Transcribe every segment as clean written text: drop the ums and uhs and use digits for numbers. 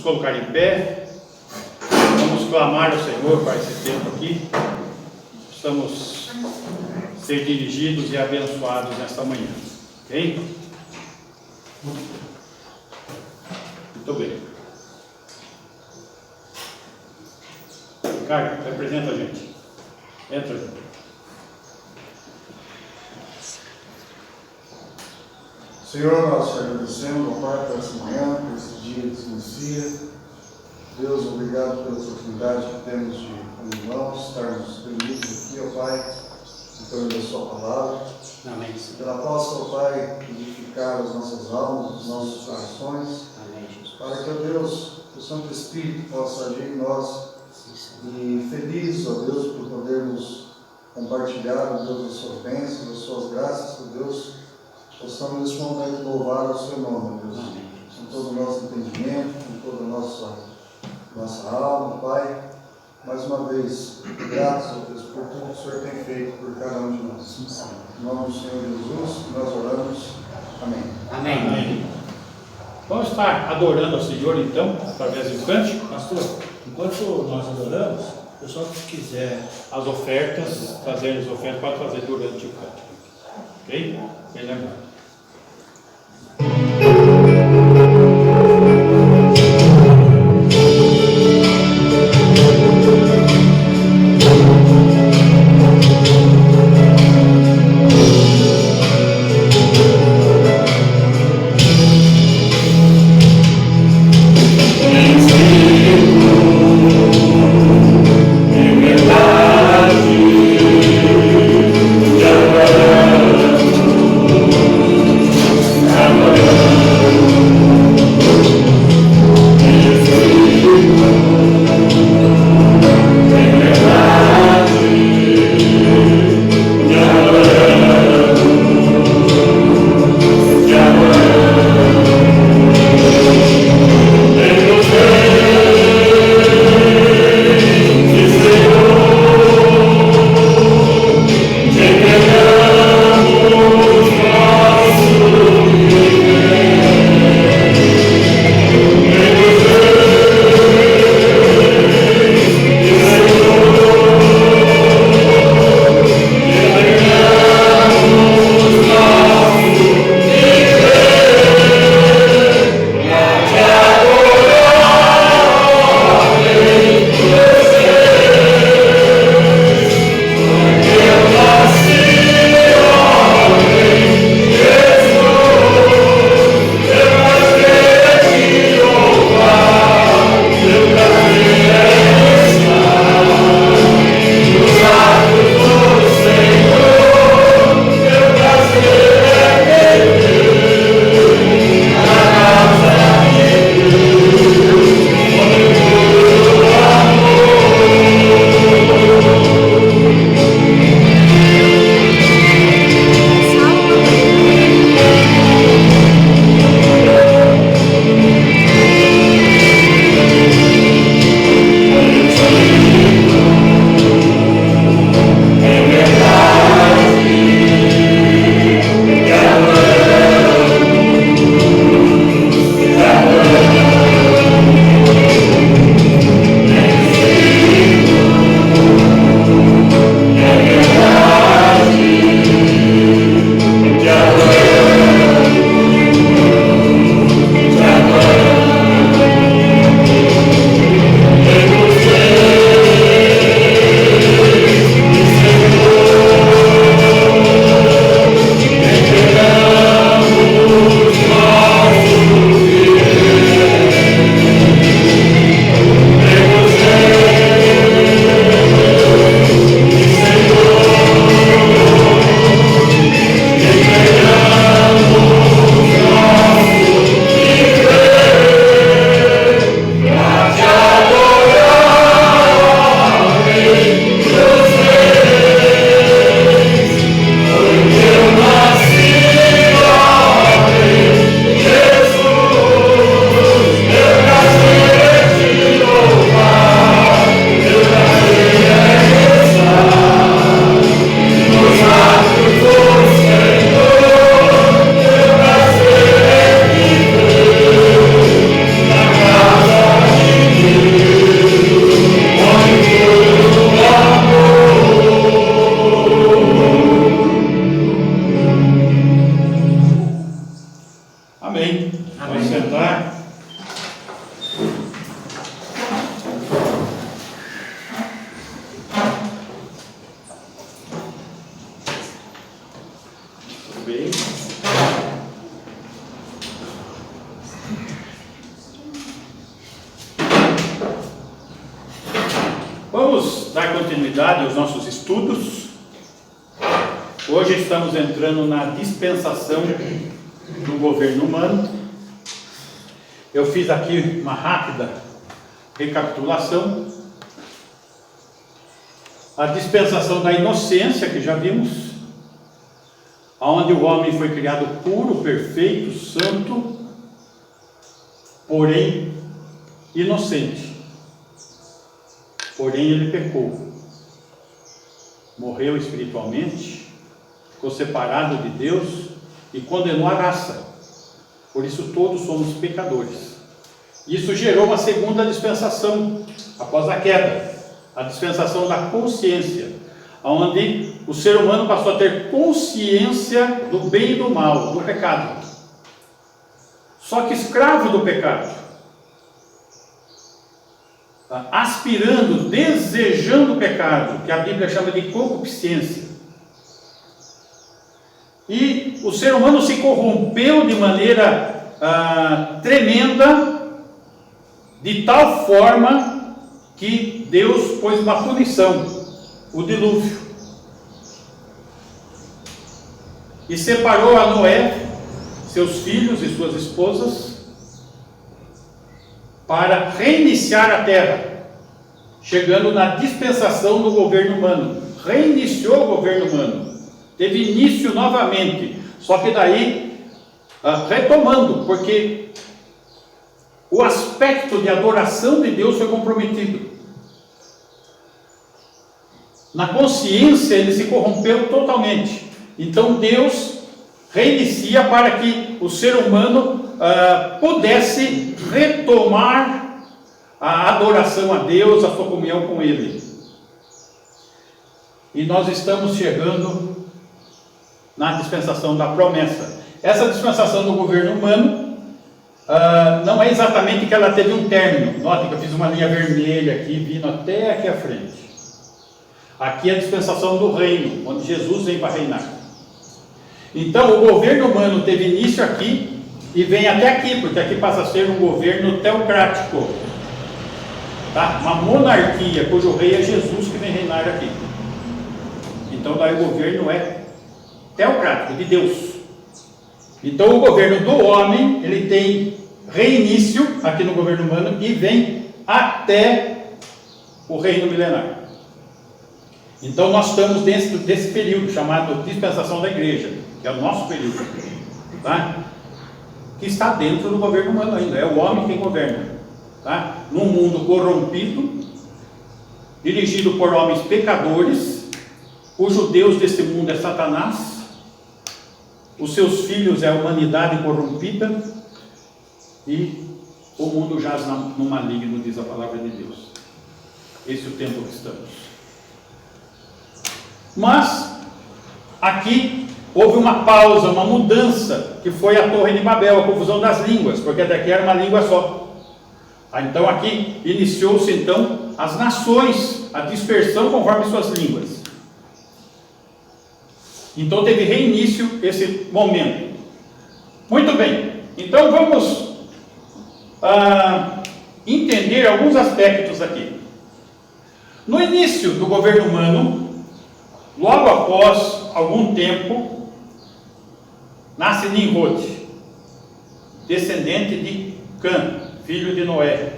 colocar em pé, vamos clamar ao Senhor para esse tempo aqui, possamos ser dirigidos e abençoados nesta manhã, ok? Muito bem. Ricardo, representa a gente. Entra, gente. Senhor, nós te agradecemos, ó Pai, por essa manhã, por esse dia que se inicia. Deus, obrigado pela oportunidade que temos de, como irmãos, estarmos reunidos aqui, ó Pai, em torno da Sua palavra. Amém. Que ela possa, ó Pai, edificar as nossas almas, os nossos corações. Amém, Jesus. Para que, ó Deus, o Santo Espírito possa agir em nós. E felizes, ó Deus, por podermos compartilhar, ó Deus, as Suas bênçãos, as Suas graças, ó Deus. Possamos nesse momento louvar o Seu nome, Deus, com todo o nosso entendimento, com toda a nossa alma, Pai. Mais uma vez, graças a Deus por tudo que o Senhor tem feito por cada um de nós. Em nome do Senhor Jesus, nós oramos. Amém. Amém. Amém. Vamos estar adorando ao Senhor, então, através do cântico. Pastor, enquanto nós adoramos, o pessoal que quiser As ofertas, trazer as ofertas, pode fazer durante o cântico. Ok? Bem lembrado. Amém. Vamos dar continuidade aos nossos estudos. Hoje estamos entrando na dispensação do governo humano. Eu fiz aqui uma rápida recapitulação. A dispensação da inocência, que já vimos, onde o homem foi criado puro, perfeito, santo, porém inocente. Porém ele pecou, morreu espiritualmente, ficou separado de Deus e condenou a raça. Por isso todos somos pecadores. Isso gerou uma segunda dispensação após a queda, a dispensação da consciência, onde o ser humano passou a ter consciência do bem e do mal, do pecado. Só que escravo do pecado, aspirando, desejando o pecado, que a Bíblia chama de concupiscência. E o ser humano se corrompeu de maneira tremenda, de tal forma que Deus pôs uma punição, o dilúvio, e separou a Noé, seus filhos e suas esposas, para reiniciar a terra, chegando na dispensação do governo humano. Reiniciou o governo humano, teve início novamente, só que daí retomando, porque o aspecto de adoração de Deus foi comprometido. Na consciência ele se corrompeu totalmente. Então Deus reinicia para que o ser humano pudesse retomar a adoração a Deus, a sua comunhão com Ele. E nós estamos chegando na dispensação da promessa. Essa dispensação do governo humano não é exatamente que ela teve um término. Note que eu fiz uma linha vermelha aqui, vindo até aqui à frente. Aqui é a dispensação do reino, onde Jesus vem para reinar. Então o governo humano teve início aqui e vem até aqui, porque aqui passa a ser um governo teocrático, tá? Uma monarquia, cujo rei é Jesus que vem reinar aqui. Então daí o governo é teocrático, de Deus. Então o governo do homem, ele tem reinício aqui no governo humano e vem até o reino milenar. Então nós estamos dentro desse período chamado dispensação da igreja, que é o nosso período, tá? Que está dentro do governo humano ainda, é o homem quem governa, tá? Num mundo corrompido, dirigido por homens pecadores, cujo Deus desse mundo é Satanás, os seus filhos é a humanidade corrompida, e o mundo jaz no maligno, diz a palavra de Deus. Esse é o tempo que estamos. Mas aqui houve uma pausa, uma mudança, que foi a Torre de Babel, a confusão das línguas, porque até aqui era uma língua só. Então aqui iniciou-se então as nações, a dispersão conforme suas línguas. Então teve reinício esse momento. Muito bem, então vamos entender alguns aspectos aqui. No início do governo humano, logo após algum tempo, nasce Nimrod, descendente de Cã, filho de Noé.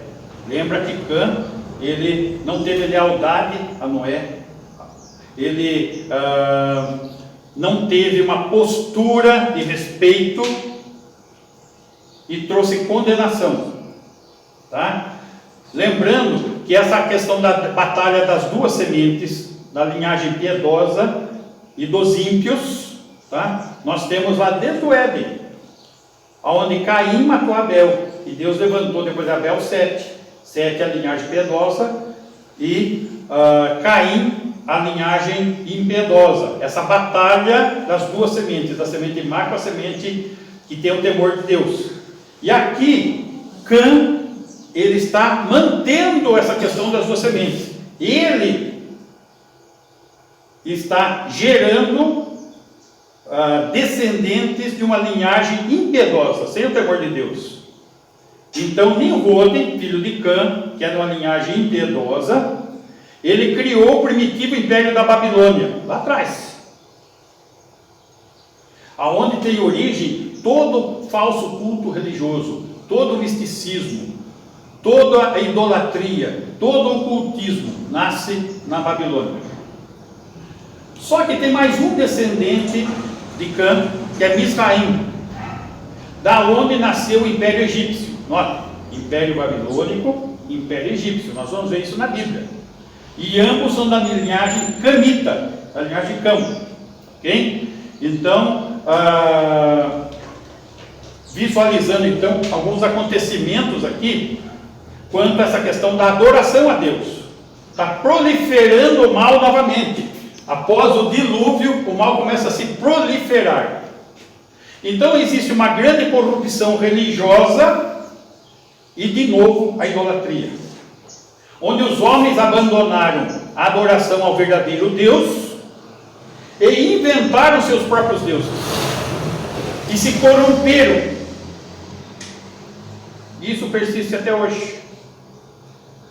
Lembra que Cã, ele não teve lealdade a Noé, ele não teve uma postura de respeito e trouxe condenação, tá? Lembrando que essa questão da batalha das duas sementes, da linhagem piedosa e dos ímpios, tá? Nós temos lá desde o Éden, onde Caim matou Abel, e Deus levantou depois de Abel Sete é a linhagem piedosa, e Caim a linhagem impiedosa. Essa batalha das duas sementes, a semente má com a semente que tem o temor de Deus. E aqui Cã, ele está mantendo essa questão das duas sementes. Ele está gerando descendentes de uma linhagem impiedosa, sem o temor de Deus. Então Nimrod, filho de Cã, que é de uma linhagem impiedosa, Ele criou o primitivo império da Babilônia, lá atrás, aonde tem origem todo falso culto religioso, todo misticismo, toda a idolatria, todo o cultismo nasce na Babilônia. Só que tem mais um descendente de Cã, que é Misraim, da onde nasceu o Império Egípcio. Nota, Império Babilônico, Império Egípcio, nós vamos ver isso na Bíblia. E ambos são da linhagem camita, da linhagem de Cão. Ok? Então, visualizando então alguns acontecimentos aqui, quanto a essa questão da adoração a Deus. Está proliferando o mal novamente. Após o dilúvio, o mal começa a se proliferar. Então existe uma grande corrupção religiosa e de novo a idolatria, onde os homens abandonaram a adoração ao verdadeiro Deus e inventaram seus próprios deuses e se corromperam. Isso persiste até hoje.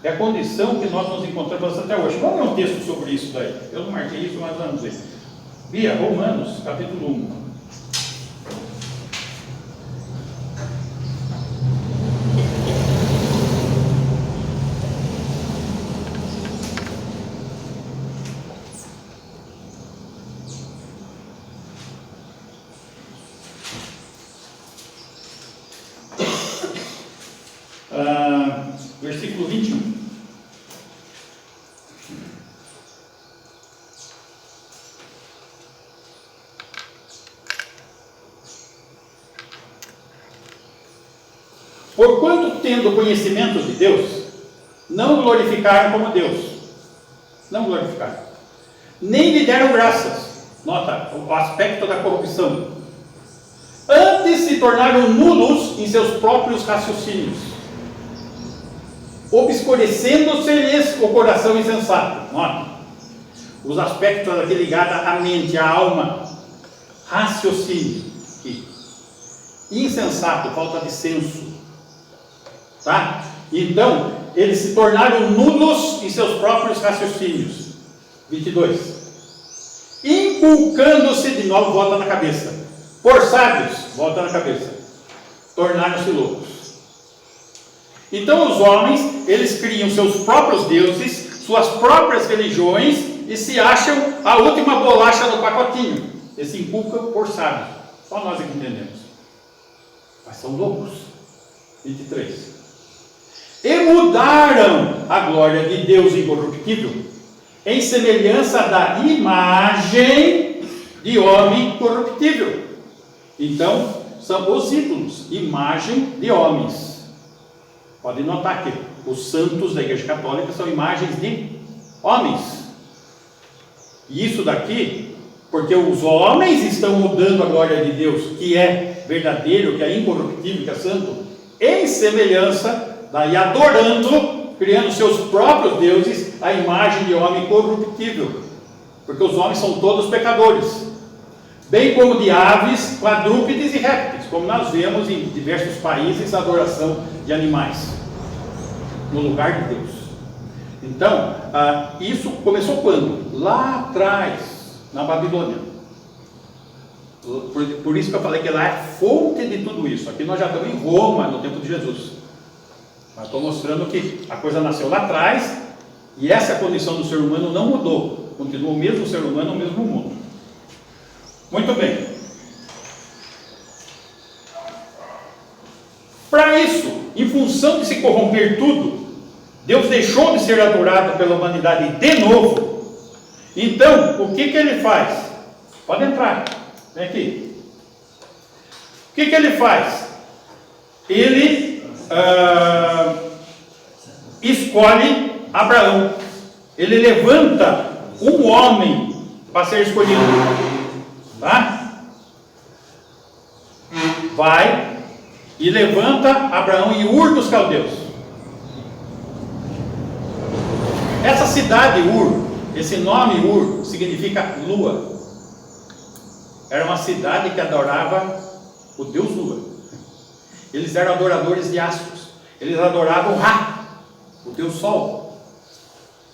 É a condição que nós nos encontramos até hoje. Vamos ver um texto sobre isso daí. Eu não marquei isso, mas vamos ver. Bia, Romanos, capítulo 1. Versículo 21. Porquanto, tendo conhecimento de Deus, não glorificaram como Deus, não glorificaram, nem lhe deram graças. Nota o aspecto da corrupção. Antes se tornaram nulos em seus próprios raciocínios, obscurecendo-se-lhes o coração insensato. Nota os aspectos aqui ligados à mente, à alma, raciocínio, aqui. Insensato, falta de senso, tá? Então eles se tornaram nulos em seus próprios raciocínios. 22. Inculcando-se, de novo volta na cabeça, por sábios, volta na cabeça, tornaram-se loucos. Então os homens, eles criam seus próprios deuses, suas próprias religiões e se acham a última bolacha do pacotinho. Eles se inculcam por sábios. Só nós é que entendemos. Mas são loucos. 23. E mudaram a glória de Deus incorruptível em semelhança da imagem de homem corruptível. Então, são os ídolos, imagem de homens. Pode notar que os santos da Igreja Católica são imagens de homens. E isso daqui, porque os homens estão mudando a glória de Deus, que é verdadeiro, que é incorruptível, que é santo, em semelhança, daí adorando, criando seus próprios deuses, a imagem de homem corruptível. Porque os homens são todos pecadores. Bem como de aves, quadrúpedes e répteis, como nós vemos em diversos países a adoração de animais no lugar de Deus. Então, isso começou quando? Lá atrás, na Babilônia. Por isso que eu falei que lá é a fonte de tudo isso. Aqui nós já estamos em Roma, no tempo de Jesus. Mas estou mostrando que a coisa nasceu lá atrás e essa condição do ser humano não mudou. Continua o mesmo ser humano, o mesmo mundo. Muito bem. Para isso, em função de se corromper tudo, Deus deixou de ser adorado pela humanidade de novo. Então, o que ele faz? Pode entrar, vem aqui. O que ele faz? Ele escolhe Abraão. Ele levanta um homem para ser escolhido. Tá? Vai e levanta Abraão em Ur dos Caldeus. Essa cidade Ur, esse nome Ur, significa lua. Era uma cidade que adorava o deus lua. Eles eram adoradores de astros. Eles adoravam Ra, o deus sol.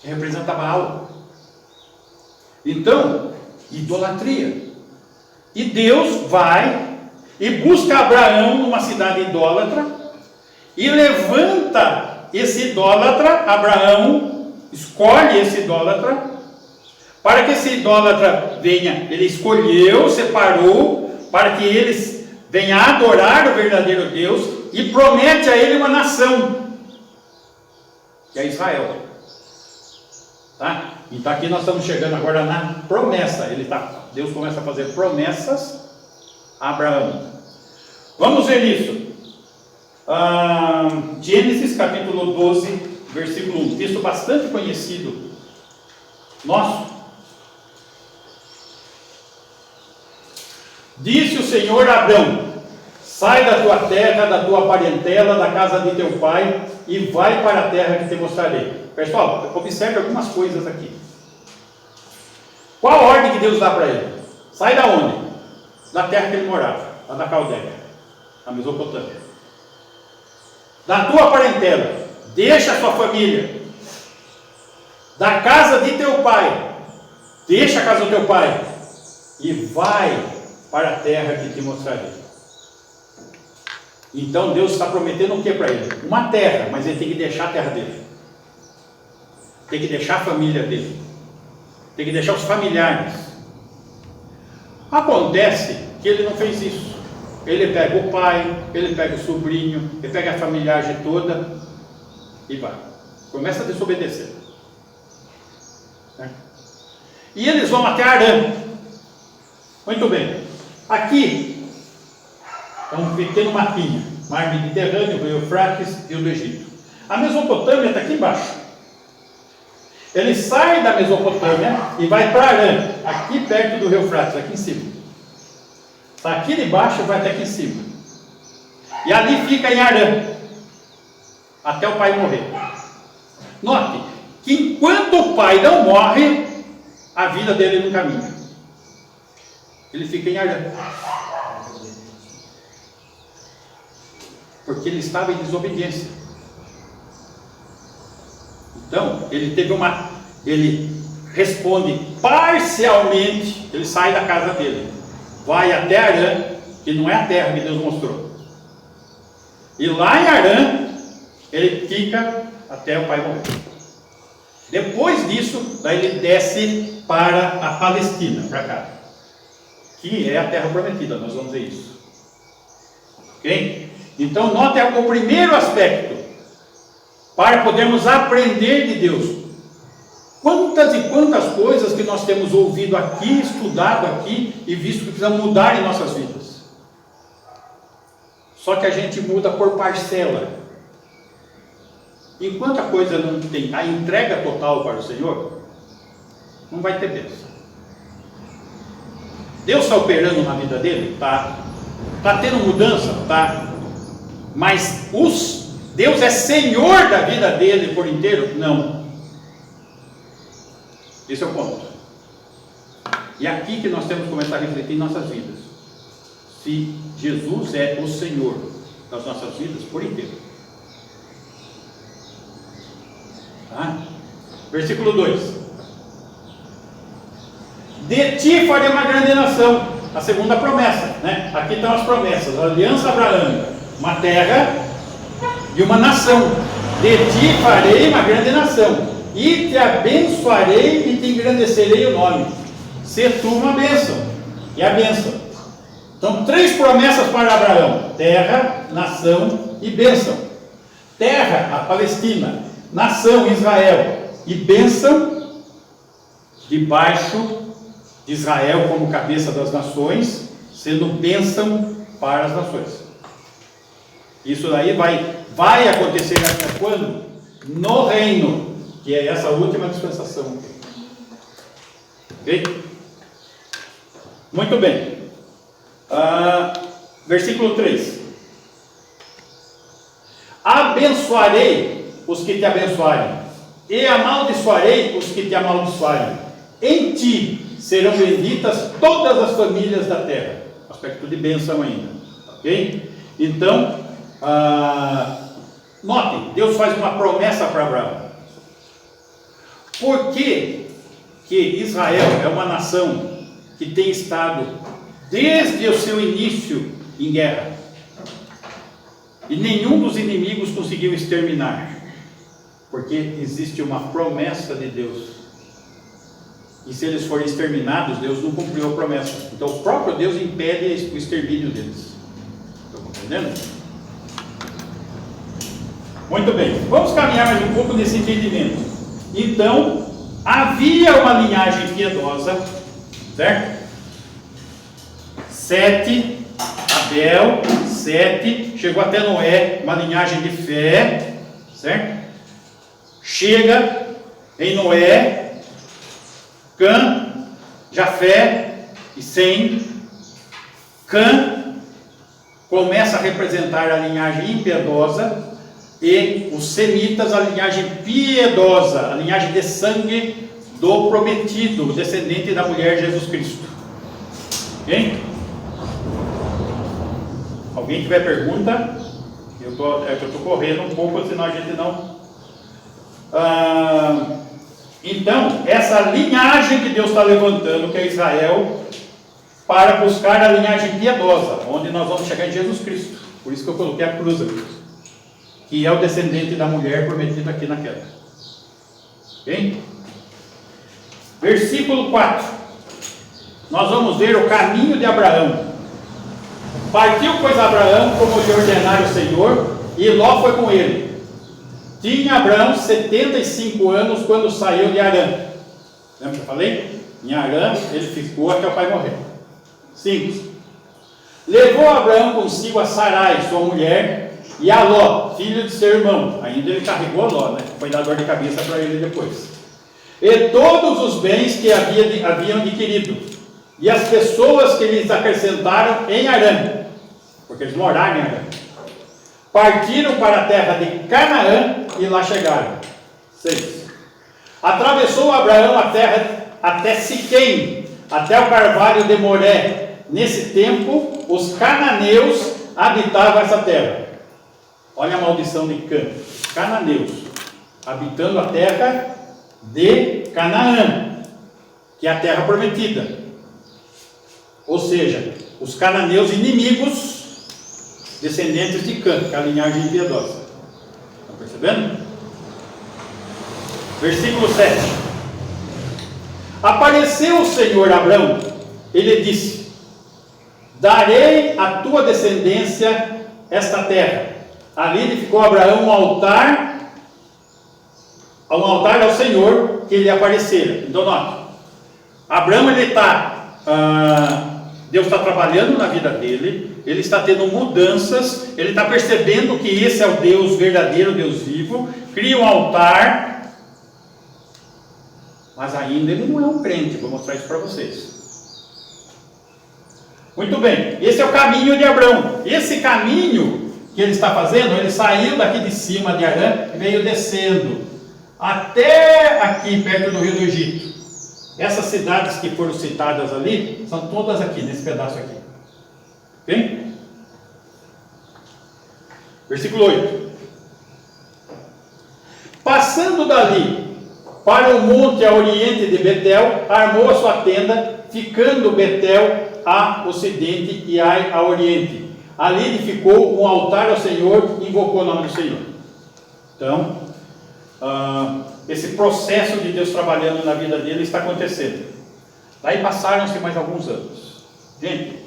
que representa Baal. Então, idolatria. E Deus vai e busca Abraão numa cidade idólatra e levanta esse idólatra. Abraão escolhe esse idólatra para que esse idólatra venha. Ele escolheu, separou para que eles venham adorar o verdadeiro Deus e promete a ele uma nação, que é Israel. Tá? Então aqui nós estamos chegando agora na promessa. Deus começa a fazer promessas a Abraão. Vamos ver isso. Gênesis capítulo 12, versículo 1. Texto bastante conhecido nosso. Disse o Senhor a Abrão: sai da tua terra, da tua parentela, da casa de teu pai, e vai para a terra que te mostrarei. Pessoal, observe algumas coisas aqui. Qual a ordem que Deus dá para ele? Sai da onde? Da terra que ele morava, lá da Caldeia, na Mesopotâmia. Da tua parentela, deixa a sua família. Da casa de teu pai, deixa a casa do teu pai, e vai para a terra que te mostrarei. Então Deus está prometendo o que para ele? Uma terra, mas ele tem que deixar a terra dele. Tem que deixar a família dele. Tem que deixar os familiares. Acontece que ele não fez isso. Ele pega o pai, ele pega o sobrinho, ele pega a familiagem toda e vai. Começa a desobedecer. E eles vão até Arã. Muito bem. Aqui é um pequeno mapinha. Mar Mediterrâneo, o Rio Eufrates e o do Egito. A Mesopotâmia está aqui embaixo. Ele sai da Mesopotâmia e vai para Arã, aqui perto do Rio Eufrates, aqui em cima. Está aqui de baixo e vai até aqui em cima. E ali fica em Arã, até o pai morrer. Note que enquanto o pai não morre, a vida dele não caminha. Ele fica em Arã. Porque ele estava em desobediência. Então, ele responde parcialmente, ele sai da casa dele, vai até Arã, que não é a terra que Deus mostrou. E lá em Arã, ele fica até o pai morrer. Depois disso, daí ele desce para a Palestina, para cá, que é a terra prometida, nós vamos ver isso. Ok? Então, note o primeiro aspecto, para podermos aprender de Deus. Quantas e quantas coisas que nós temos ouvido aqui, estudado aqui e visto que precisam mudar em nossas vidas. Só que a gente muda por parcela. Enquanto a coisa não tem a entrega total para o Senhor, não vai ter bênção. Deus está operando na vida dele? Tá. Está tendo mudança? Tá. Mas Deus é Senhor da vida dele por inteiro? Não. Esse é o ponto. E é aqui que nós temos que começar a refletir em nossas vidas. Se Jesus é o Senhor das nossas vidas por inteiro. Tá? Versículo 2. De ti farei uma grande nação. A segunda promessa, né? Aqui estão as promessas. A aliança abraâmica, uma terra e uma nação. De ti farei uma grande nação, e te abençoarei e te engrandecerei o nome. Se tu uma bênção. E a bênção. Então, 3 promessas para Abraão: terra, nação e bênção. Terra, a Palestina. Nação, Israel. E bênção, debaixo de Israel como cabeça das nações, sendo bênção para as nações. Isso daí vai acontecer até quando? No reino, que é essa última dispensação. Ok? Muito bem. Versículo 3. Abençoarei os que te abençoarem, e amaldiçoarei os que te amaldiçoarem. Em ti serão benditas todas as famílias da terra. Aspecto de bênção ainda. Ok? Então, notem, Deus faz uma promessa para Abraão. Por que Israel é uma nação que tem estado desde o seu início em guerra? E nenhum dos inimigos conseguiu exterminar. Porque existe uma promessa de Deus. E se eles forem exterminados, Deus não cumpriu a promessa. Então o próprio Deus impede o extermínio deles. Estão compreendendo? Muito bem, vamos caminhar mais um pouco nesse entendimento. Então, havia uma linhagem piedosa, certo? Sete, Abel, Sete, chegou até Noé, uma linhagem de fé, certo? Chega em Noé, Cã, Jafé e Sem. Cã começa a representar a linhagem impiedosa, e os semitas, a linhagem piedosa, a linhagem de sangue do prometido, o descendente da mulher Jesus Cristo. Ok? Alguém tiver pergunta? Eu estou correndo um pouco, senão a gente não... Então, essa linhagem que Deus está levantando, que é Israel, para buscar a linhagem piedosa, onde nós vamos chegar em Jesus Cristo. Por isso que eu coloquei a cruz aqui, que é o descendente da mulher prometida aqui na queda. Ok? Versículo 4. Nós vamos ver o caminho de Abraão. Partiu, pois, Abraão, como lhe ordenara o Senhor, e Ló foi com ele. Tinha Abraão 75 anos quando saiu de Harã. Lembra que eu falei? Em Harã ele ficou até o pai morrer. 5. Levou Abraão consigo a Sarai, sua mulher, e a Ló, filho de seu irmão. Ainda ele carregou a Ló, né? Foi dar dor de cabeça para ele depois. E todos os bens que haviam adquirido, e as pessoas que lhes acrescentaram em Harã, porque eles moraram em Harã. Partiram para a terra de Canaã e lá chegaram. 6. Atravessou Abraão a terra até Siquém, até o carvalho de Moré. Nesse tempo, os cananeus habitavam essa terra. Olha a maldição de Cã. Cananeus, habitando a terra de Canaã, que é a terra prometida. Ou seja, os cananeus inimigos, descendentes de Cã, que é a linhagem impiedosa. Estão percebendo? Versículo 7. Apareceu o Senhor a Abrão, ele disse: darei à tua descendência esta terra. Ali edificou Abraão um altar ao Senhor que lhe aparecera. Então, note, Abraão, Deus está trabalhando na vida dele, ele está tendo mudanças, ele está percebendo que esse é o Deus verdadeiro, Deus vivo, cria um altar, mas ainda ele não é um crente. Vou mostrar isso para vocês. Muito bem, esse é o caminho de Abraão. Esse caminho que ele está fazendo, ele saiu daqui de cima de Harã e veio descendo até aqui perto do rio do Egito. Essas cidades que foram citadas ali são todas aqui, nesse pedaço aqui. Ok? Versículo 8. Passando dali para o monte a oriente de Betel, armou a sua tenda, ficando Betel a ocidente e Ai a oriente. Ali edificou um altar ao Senhor e invocou o nome do Senhor. Então, esse processo de Deus trabalhando na vida dele está acontecendo. Daí passaram-se mais alguns anos. Gente,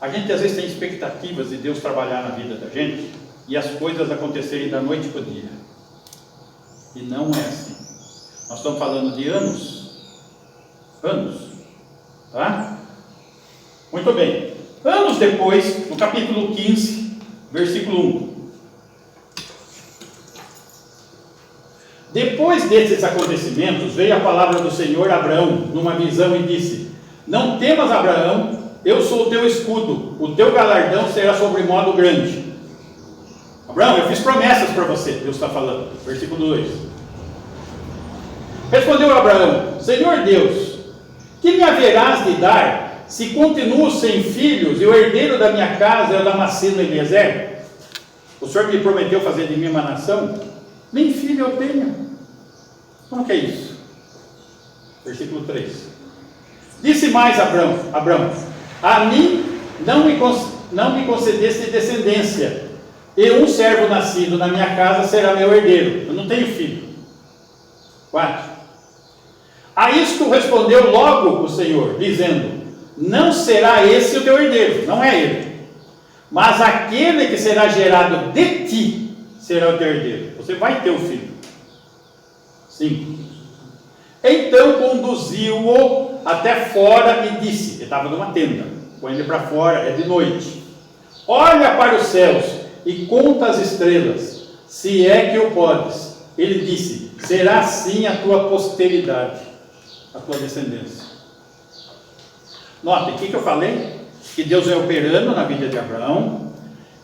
a gente às vezes tem expectativas de Deus trabalhar na vida da gente e as coisas acontecerem da noite para o dia. E não é assim. Nós estamos falando de anos. Tá? Muito bem. Anos depois, no capítulo 15, versículo 1. Depois desses acontecimentos, veio a palavra do Senhor a Abraão, numa visão, e disse: não temas, Abraão, eu sou o teu escudo, o teu galardão será sobremodo grande. Abraão, eu fiz promessas para você, Deus está falando. Versículo 2. Respondeu Abraão: Senhor Deus, que me haverás de dar, se continuo sem filhos, e o herdeiro da minha casa é o Damasceno Eliezer? O Senhor me prometeu fazer de mim uma nação, nem filho eu tenho. Como que é isso? Versículo 3. Disse mais Abrão, a mim não me concedeste descendência, e um servo nascido na minha casa será meu herdeiro. Eu não tenho filho. 4. A isto respondeu logo o Senhor, dizendo, não será esse o teu herdeiro, não é ele, mas aquele que será gerado de ti será o teu herdeiro. Você vai ter um filho. 5. Então conduziu-o até fora e disse, ele estava numa tenda, põe ele para fora, é de noite, olha para os céus e conta as estrelas, se é que o podes. Ele disse, será assim a tua posteridade, a tua descendência. Notem, o que eu falei? Que Deus vem operando na vida de Abraão,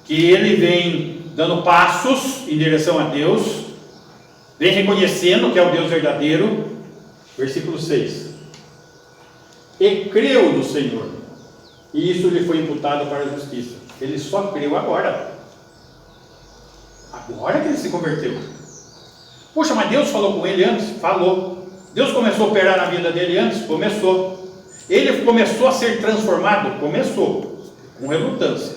que ele vem dando passos em direção a Deus, vem reconhecendo que é o Deus verdadeiro. Versículo 6. E creu no Senhor, e isso lhe foi imputado para a justiça. Ele só creu agora. Agora que ele se converteu. Poxa, mas Deus falou com ele antes? Falou. Deus começou a operar na vida dele antes? Começou. Ele começou a ser transformado? Começou. Com relutância.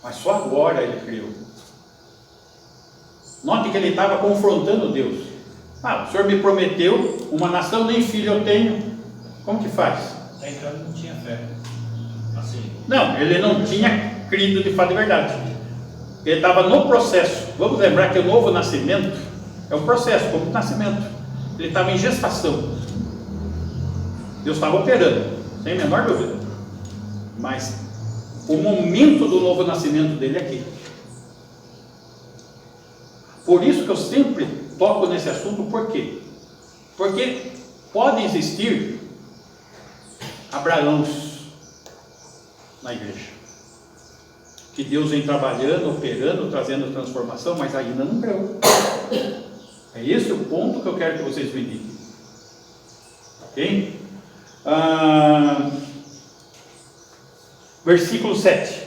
Mas só agora ele creu. Note que ele estava confrontando Deus. O Senhor me prometeu uma nação, nem filho eu tenho. Como que faz? Até então ele não tinha fé. Assim. Não, ele não tinha crido de fato e verdade. Ele estava no processo. Vamos lembrar que o novo nascimento é um processo, como o nascimento. Ele estava em gestação. Deus estava operando, sem a menor dúvida. Mas o momento do novo nascimento dele é aqui. Por isso que eu sempre toco nesse assunto, por quê? Porque podem existir Abraãos na igreja, que Deus vem trabalhando, operando, trazendo transformação, mas ainda não creu. É esse o ponto que eu quero que vocês meditem. Ok? Versículo 7.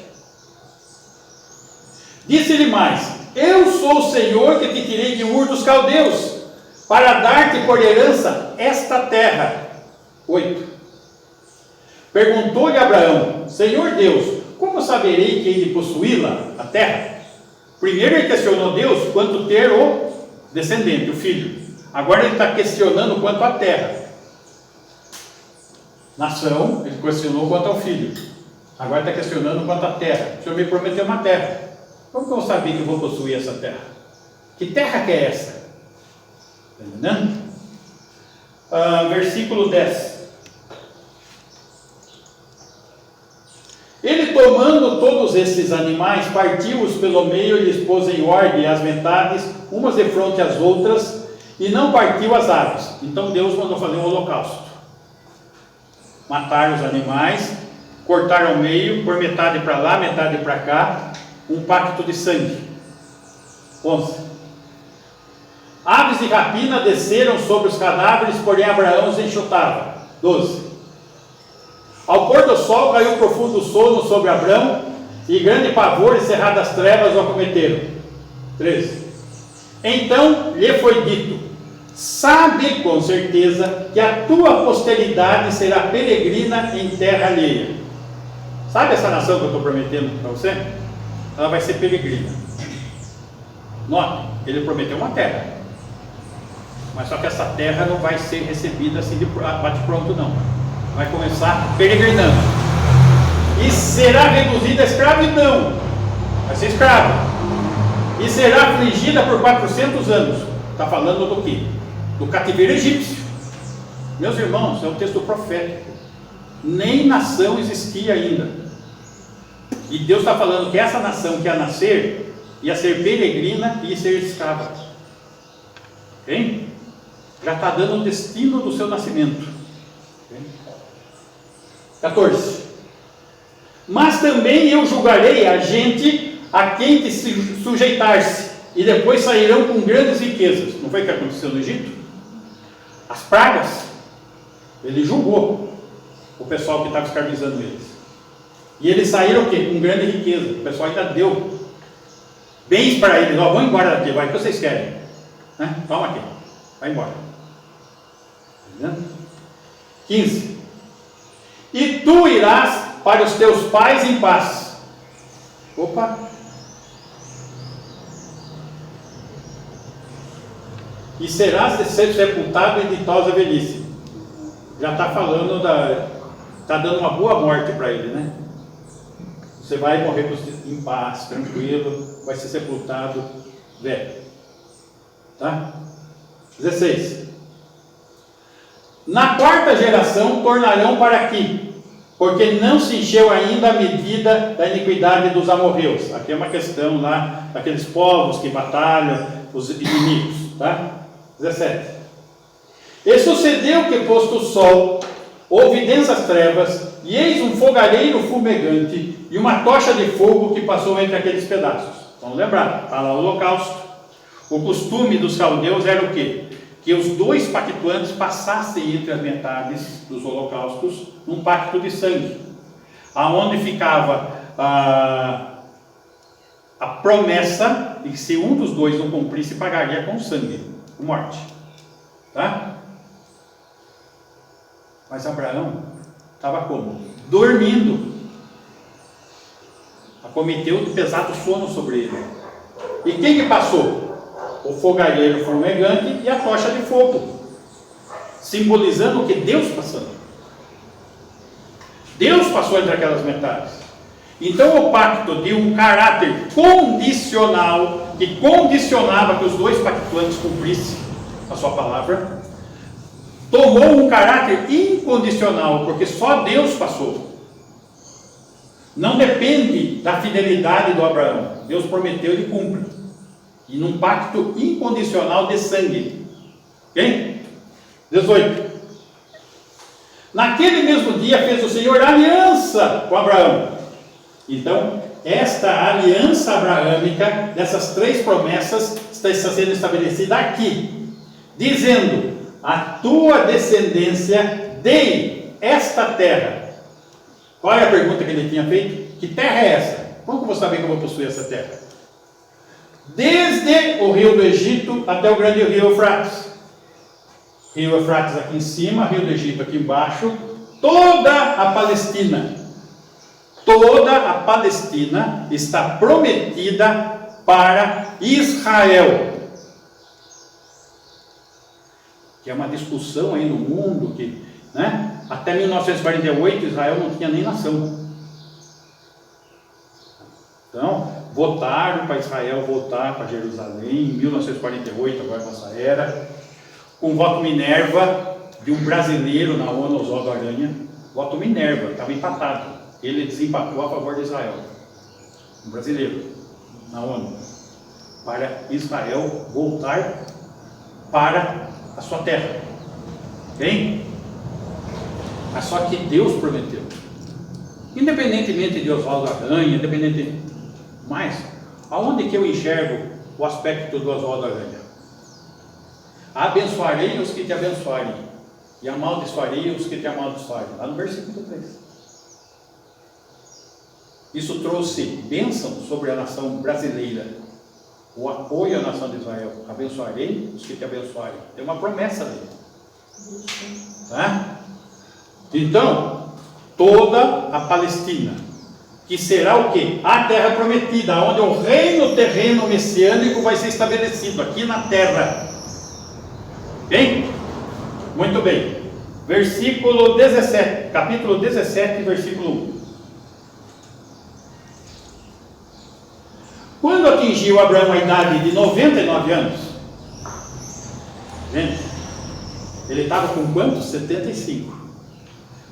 Disse-lhe mais, eu sou o Senhor que te tirei de Ur dos Caldeus, para dar-te por herança esta terra. 8. Perguntou-lhe Abraão, Senhor Deus, como saberei que hei de possuí-la, a terra? Primeiro ele questionou Deus quanto ter o descendente, o filho. Agora ele está questionando quanto à terra. Nação, ele questionou quanto ao filho. Agora está questionando quanto à terra. O Senhor me prometeu uma terra. Como que eu vou saber que eu vou possuir essa terra? Que terra que é essa? Está entendendo? Versículo 10. Ele, tomando todos esses animais, partiu-os pelo meio e lhes pôs em ordem as metades, umas de fronte às outras, e não partiu as aves. Então Deus mandou fazer um holocausto. Mataram os animais, cortaram ao meio, por metade para lá, metade para cá, um pacto de sangue. 11. Aves de rapina desceram sobre os cadáveres, porém Abraão os enxotava. 12. Ao pôr do sol caiu um profundo sono sobre Abrão, e grande pavor e cerradas trevas o acometeram. 13. Então lhe foi dito, sabe com certeza que a tua posteridade será peregrina em terra alheia. Sabe essa nação que eu estou prometendo para você? Ela vai ser peregrina. Note, ele prometeu uma terra, mas só que essa terra não vai ser recebida assim de bate-pronto, não. Vai começar peregrinando e será reduzida à escravidão. Vai ser escrava e será afligida por 400 anos. Está falando do quê? Do cativeiro egípcio. Meus irmãos, é um texto profético. Nem nação existia ainda, e Deus está falando que essa nação que ia nascer ia ser peregrina e ia ser escrava. Ok? Já está dando o destino do seu nascimento. 14. Mas também eu julgarei a gente a quem te sujeitar-se, e depois sairão com grandes riquezas. Não foi o que aconteceu no Egito? As pragas. Ele julgou o pessoal que estava escravizando eles. E eles saíram o quê? Com grande riqueza. O pessoal ainda deu bens para eles. Vão embora daqui, vai, o que vocês querem? Né? Toma aqui, vai embora. Tá vendo? 15. E tu irás para os teus pais em paz. Opa! E serás de ser sepultado em ditosa velhice. Já está falando está dando uma boa morte para ele, né? Você vai morrer em paz, tranquilo, vai ser sepultado velho. Tá? 16. Na quarta geração tornarão para aqui, porque não se encheu ainda a medida da iniquidade dos amorreus. Aqui é uma questão lá daqueles povos que batalham os inimigos, tá? 17. E sucedeu que, posto o sol, houve densas trevas, e eis um fogareiro fumegante e uma tocha de fogo que passou entre aqueles pedaços. Vamos lembrar, está lá o holocausto. O costume dos caldeus era o quê? Que os dois pactuantes passassem entre as metades dos holocaustos num pacto de sangue, aonde ficava a promessa de que se um dos dois não cumprisse, pagaria com sangue, com morte. Tá? Mas Abraão estava como? Dormindo. Acometeu de pesado sono sobre ele. E quem que passou? O fogareiro fumegante e a tocha de fogo, simbolizando o que? Deus passando. Deus passou entre aquelas metades. Então o pacto de um caráter condicional, que condicionava que os dois pactuantes cumprissem a sua palavra, tomou um caráter incondicional, porque só Deus passou. Não depende da fidelidade do Abraão. Deus prometeu, ele cumpre. E num pacto incondicional de sangue. Ok? 18. Naquele mesmo dia fez o Senhor aliança com Abraão. Então, esta aliança abraâmica, dessas três promessas, está sendo estabelecida aqui, dizendo: a tua descendência dei esta terra. Qual é a pergunta que ele tinha feito? Que terra é essa? Como que eu vou saber que eu vou possuir essa terra? Desde o rio do Egito até o grande rio Eufrates. Rio Eufrates aqui em cima, rio do Egito aqui embaixo, toda a Palestina. Toda a Palestina está prometida para Israel. Que é uma discussão aí no mundo que, né, até 1948 Israel não tinha nem nação. Então, votaram para Israel voltar para Jerusalém em 1948, agora nessa era, com voto Minerva de um brasileiro na ONU, Oswaldo Aranha. Voto Minerva, estava empatado. Ele desempatou a favor de Israel. Um brasileiro na ONU. Para Israel voltar para a sua terra. Ok? Mas só que Deus prometeu. Independentemente de Oswaldo Aranha, mas aonde que eu enxergo o aspecto do Oswaldo Aranha? Abençoarei os que te abençoarem, e amaldiçoarei os que te amaldiçoarem. Lá no versículo 3. Isso trouxe bênção sobre a nação brasileira, o apoio à nação de Israel. Abençoarei os que te abençoarem. Tem uma promessa dele. Tá? Então, toda a Palestina, que será o quê? A terra prometida, onde o reino terreno messiânico vai ser estabelecido, aqui na terra. Ok? Muito bem. Versículo 17, capítulo 17, versículo 1. Quando atingiu Abraão a idade de 99 anos, gente, ele estava com quantos? 75.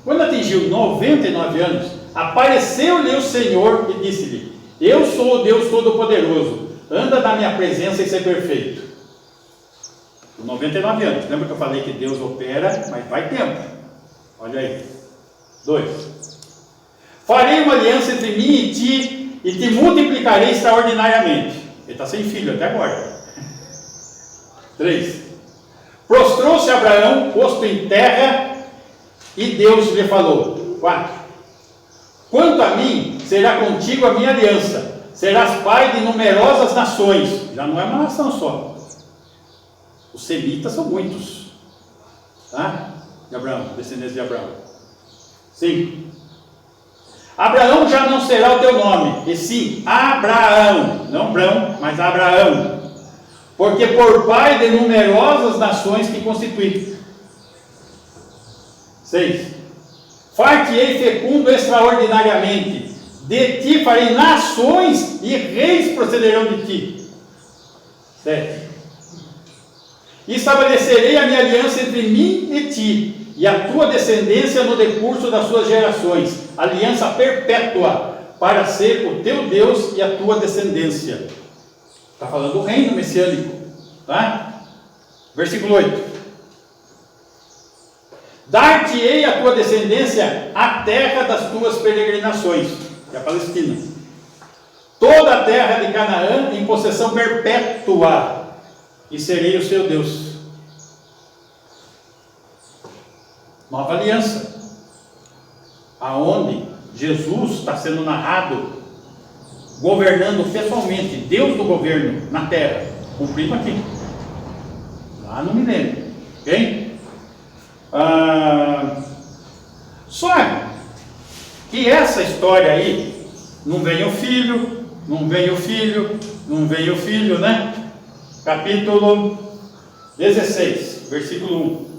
Quando atingiu 99 anos, apareceu-lhe o Senhor e disse-lhe: eu sou o Deus Todo-Poderoso, anda na minha presença e ser perfeito. Com 99 anos, lembra que eu falei que Deus opera, mas vai tempo. Olha aí. 2. Farei uma aliança entre mim e ti, e te multiplicarei extraordinariamente. Ele está sem filho até agora. 3. Prostrou-se Abraão, posto em terra, e Deus lhe falou. 4. Quanto a mim, será contigo a minha aliança, serás pai de numerosas nações. Já não é uma nação só. Os semitas são muitos. Tá? De Abraão, descendentes de Abraão. 5. Abraão já não será o teu nome, e sim Abraão, não Brão, mas Abraão, porque por pai de numerosas nações te constituí. 6. Far-te-ei fecundo extraordinariamente, de ti farei nações e reis procederão de ti. 7. Estabelecerei a minha aliança entre mim e ti, e a tua descendência no decurso das suas gerações, aliança perpétua, para ser o teu Deus e a tua descendência. Está falando do reino messiânico, tá? Versículo 8. Dar-te-ei a tua descendência a terra das tuas peregrinações, que é a Palestina, toda a terra de Canaã em possessão perpétua, e serei o seu Deus. Nova aliança, aonde Jesus está sendo narrado, governando pessoalmente, Deus do governo na terra, cumprido aqui, lá no milênio, ok? Só que essa história aí, não vem o filho, não vem o filho, não vem o filho, né? Capítulo 16, versículo 1.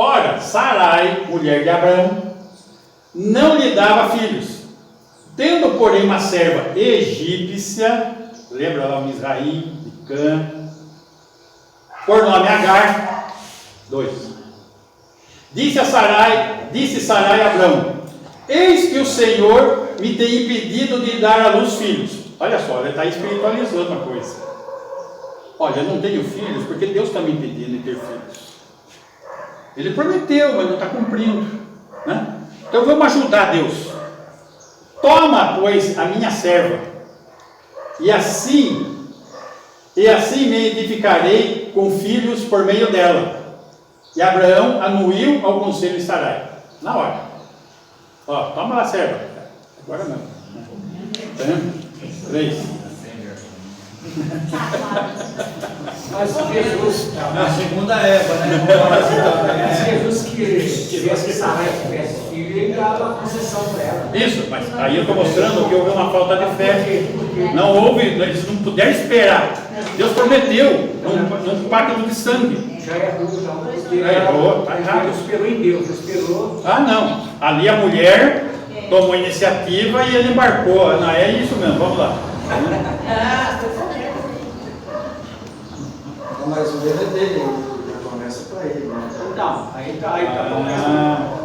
Ora, Sarai, mulher de Abraão, não lhe dava filhos, tendo, porém, uma serva egípcia, lembra lá o Misraim, Cã, por nome Agar. 2. Disse Sarai a Abraão: eis que o Senhor me tem impedido de dar à luz filhos. Olha só, ele está espiritualizando a coisa. Olha, eu não tenho filhos porque Deus está me impedindo de ter filhos. Ele prometeu, mas não está cumprindo, né? Então vamos ajudar Deus. Toma, pois, a minha serva, e assim me edificarei com filhos por meio dela. E Abraão anuiu ao conselho de Sarai. Na hora. Ó, toma lá a serva. Agora não. 3. Mas Jesus, A segunda Eva, né? Jesus que Sarai tivesse filho, ele dava a concessão para ela. Isso, mas aí eu estou mostrando que houve uma falta de fé. Não houve, eles não puderam esperar. Deus prometeu num pacto de sangue. Já errou, então, porque Errou, tá errado. ele esperou em Deus, esperou. Ah, não. Ali a mulher tomou a iniciativa e ele embarcou. Não, é isso mesmo, vamos lá. Mas o dedo é dele, a promessa é para ele. Né? Então, aí tá bom.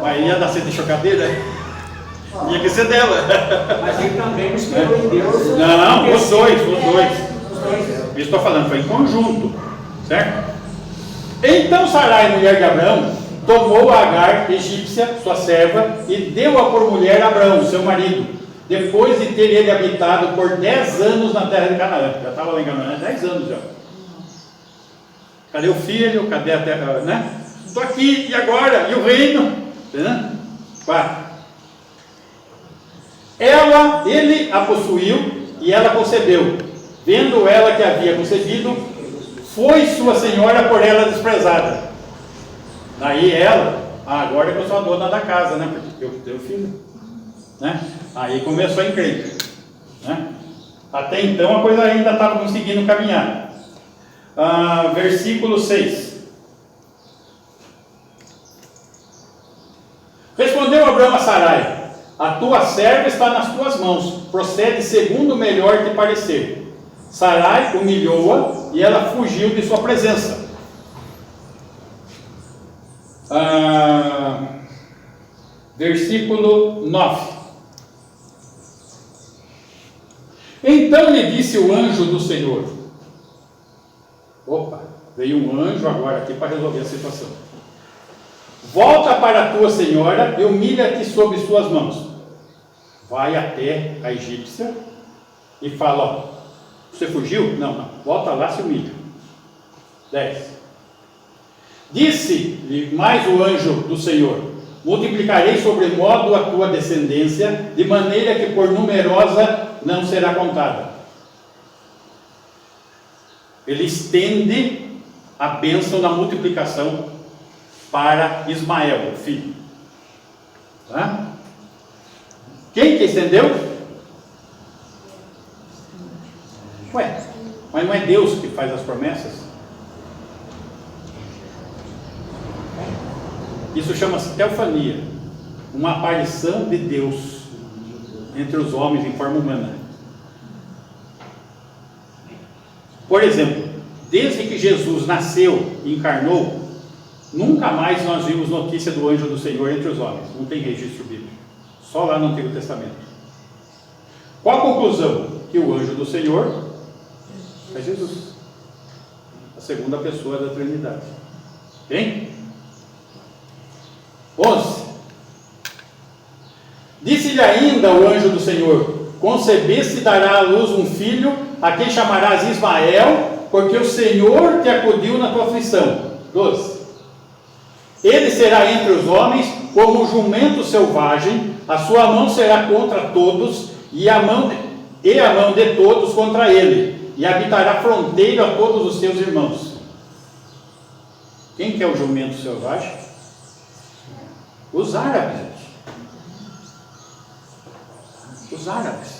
Mas ia nascer de chocadeira? Ia que ser dela. Mas ele também não esperou em Deus. Não, os dois. Os dois. Isso estou falando, foi em conjunto, certo? Então Sarai, mulher de Abraão, tomou a Agar, egípcia, sua serva, e deu-a por mulher a Abraão, seu marido, depois de ter ele habitado por 10 anos na terra de Canaã. Já estava lá em Canaã, 10 anos já. Cadê o filho? Cadê a terra, né? Estou aqui, e agora? E o reino? Entendeu? 4. Ele a possuiu e ela concebeu. Vendo ela que havia concebido, foi sua senhora por ela desprezada. Daí ela, agora que eu sou a dona da casa, né? Porque eu tenho filho, né? Aí começou a encrenca, né? Até então a coisa ainda estava conseguindo caminhar. Versículo 6. Respondeu Abraão a Sarai: a tua serva está nas tuas mãos, procede segundo o melhor te parecer. Sarai humilhou-a e ela fugiu de sua presença. Versículo 9. Então lhe disse o anjo do Senhor. Opa, veio um anjo agora aqui para resolver a situação. Volta para a tua senhora e humilha-te sob suas mãos. Vai até a egípcia e fala: ó, você fugiu? Não, volta lá, se humilha. 10. Disse-lhe mais o anjo do Senhor: multiplicarei sobremodo a tua descendência, de maneira que por numerosa não será contada. ele estende a bênção da multiplicação para Ismael, o filho. Tá? Quem que estendeu? Ué, mas não é Deus que faz as promessas? Isso chama-se teofania, uma aparição de Deus entre os homens em forma humana. Por exemplo, desde que Jesus nasceu e encarnou, nunca mais nós vimos notícia do anjo do Senhor entre os homens. Não tem registro bíblico. Só lá no Antigo Testamento. Qual a conclusão? Que o anjo do Senhor é Jesus, a segunda pessoa da Trindade. Ok? 11. Disse-lhe ainda o anjo do Senhor: concebeste e dará à luz um filho, a quem chamarás Ismael, porque o Senhor te acudiu na tua aflição. 12. Ele será entre os homens como um jumento selvagem, a sua mão será contra todos, e a mão de todos contra ele, e habitará fronteiro a todos os seus irmãos. Quem que é o jumento selvagem? Os árabes. Os árabes.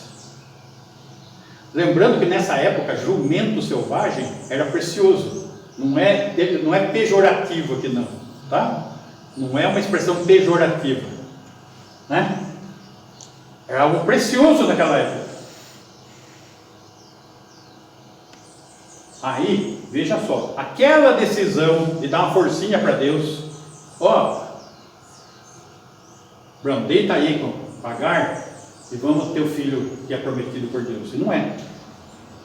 Lembrando que nessa época, jumento selvagem era precioso. Não é pejorativo aqui não, tá? Não é uma expressão pejorativa, né? É algo precioso naquela época. Aí, veja só, aquela decisão de dar uma forcinha para Deus, Abraão, deita aí com Agar e vamos ter o filho que é prometido por Deus. E não é.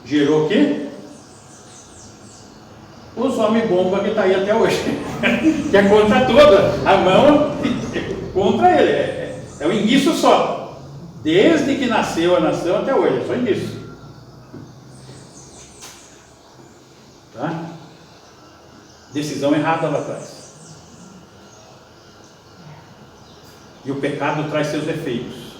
Gerou o quê? Os homens bomba que está aí até hoje, que é contra toda a mão contra ele. É o início só, desde que nasceu a nação até hoje, é só início. Tá? Decisão errada lá atrás. E o pecado traz seus efeitos.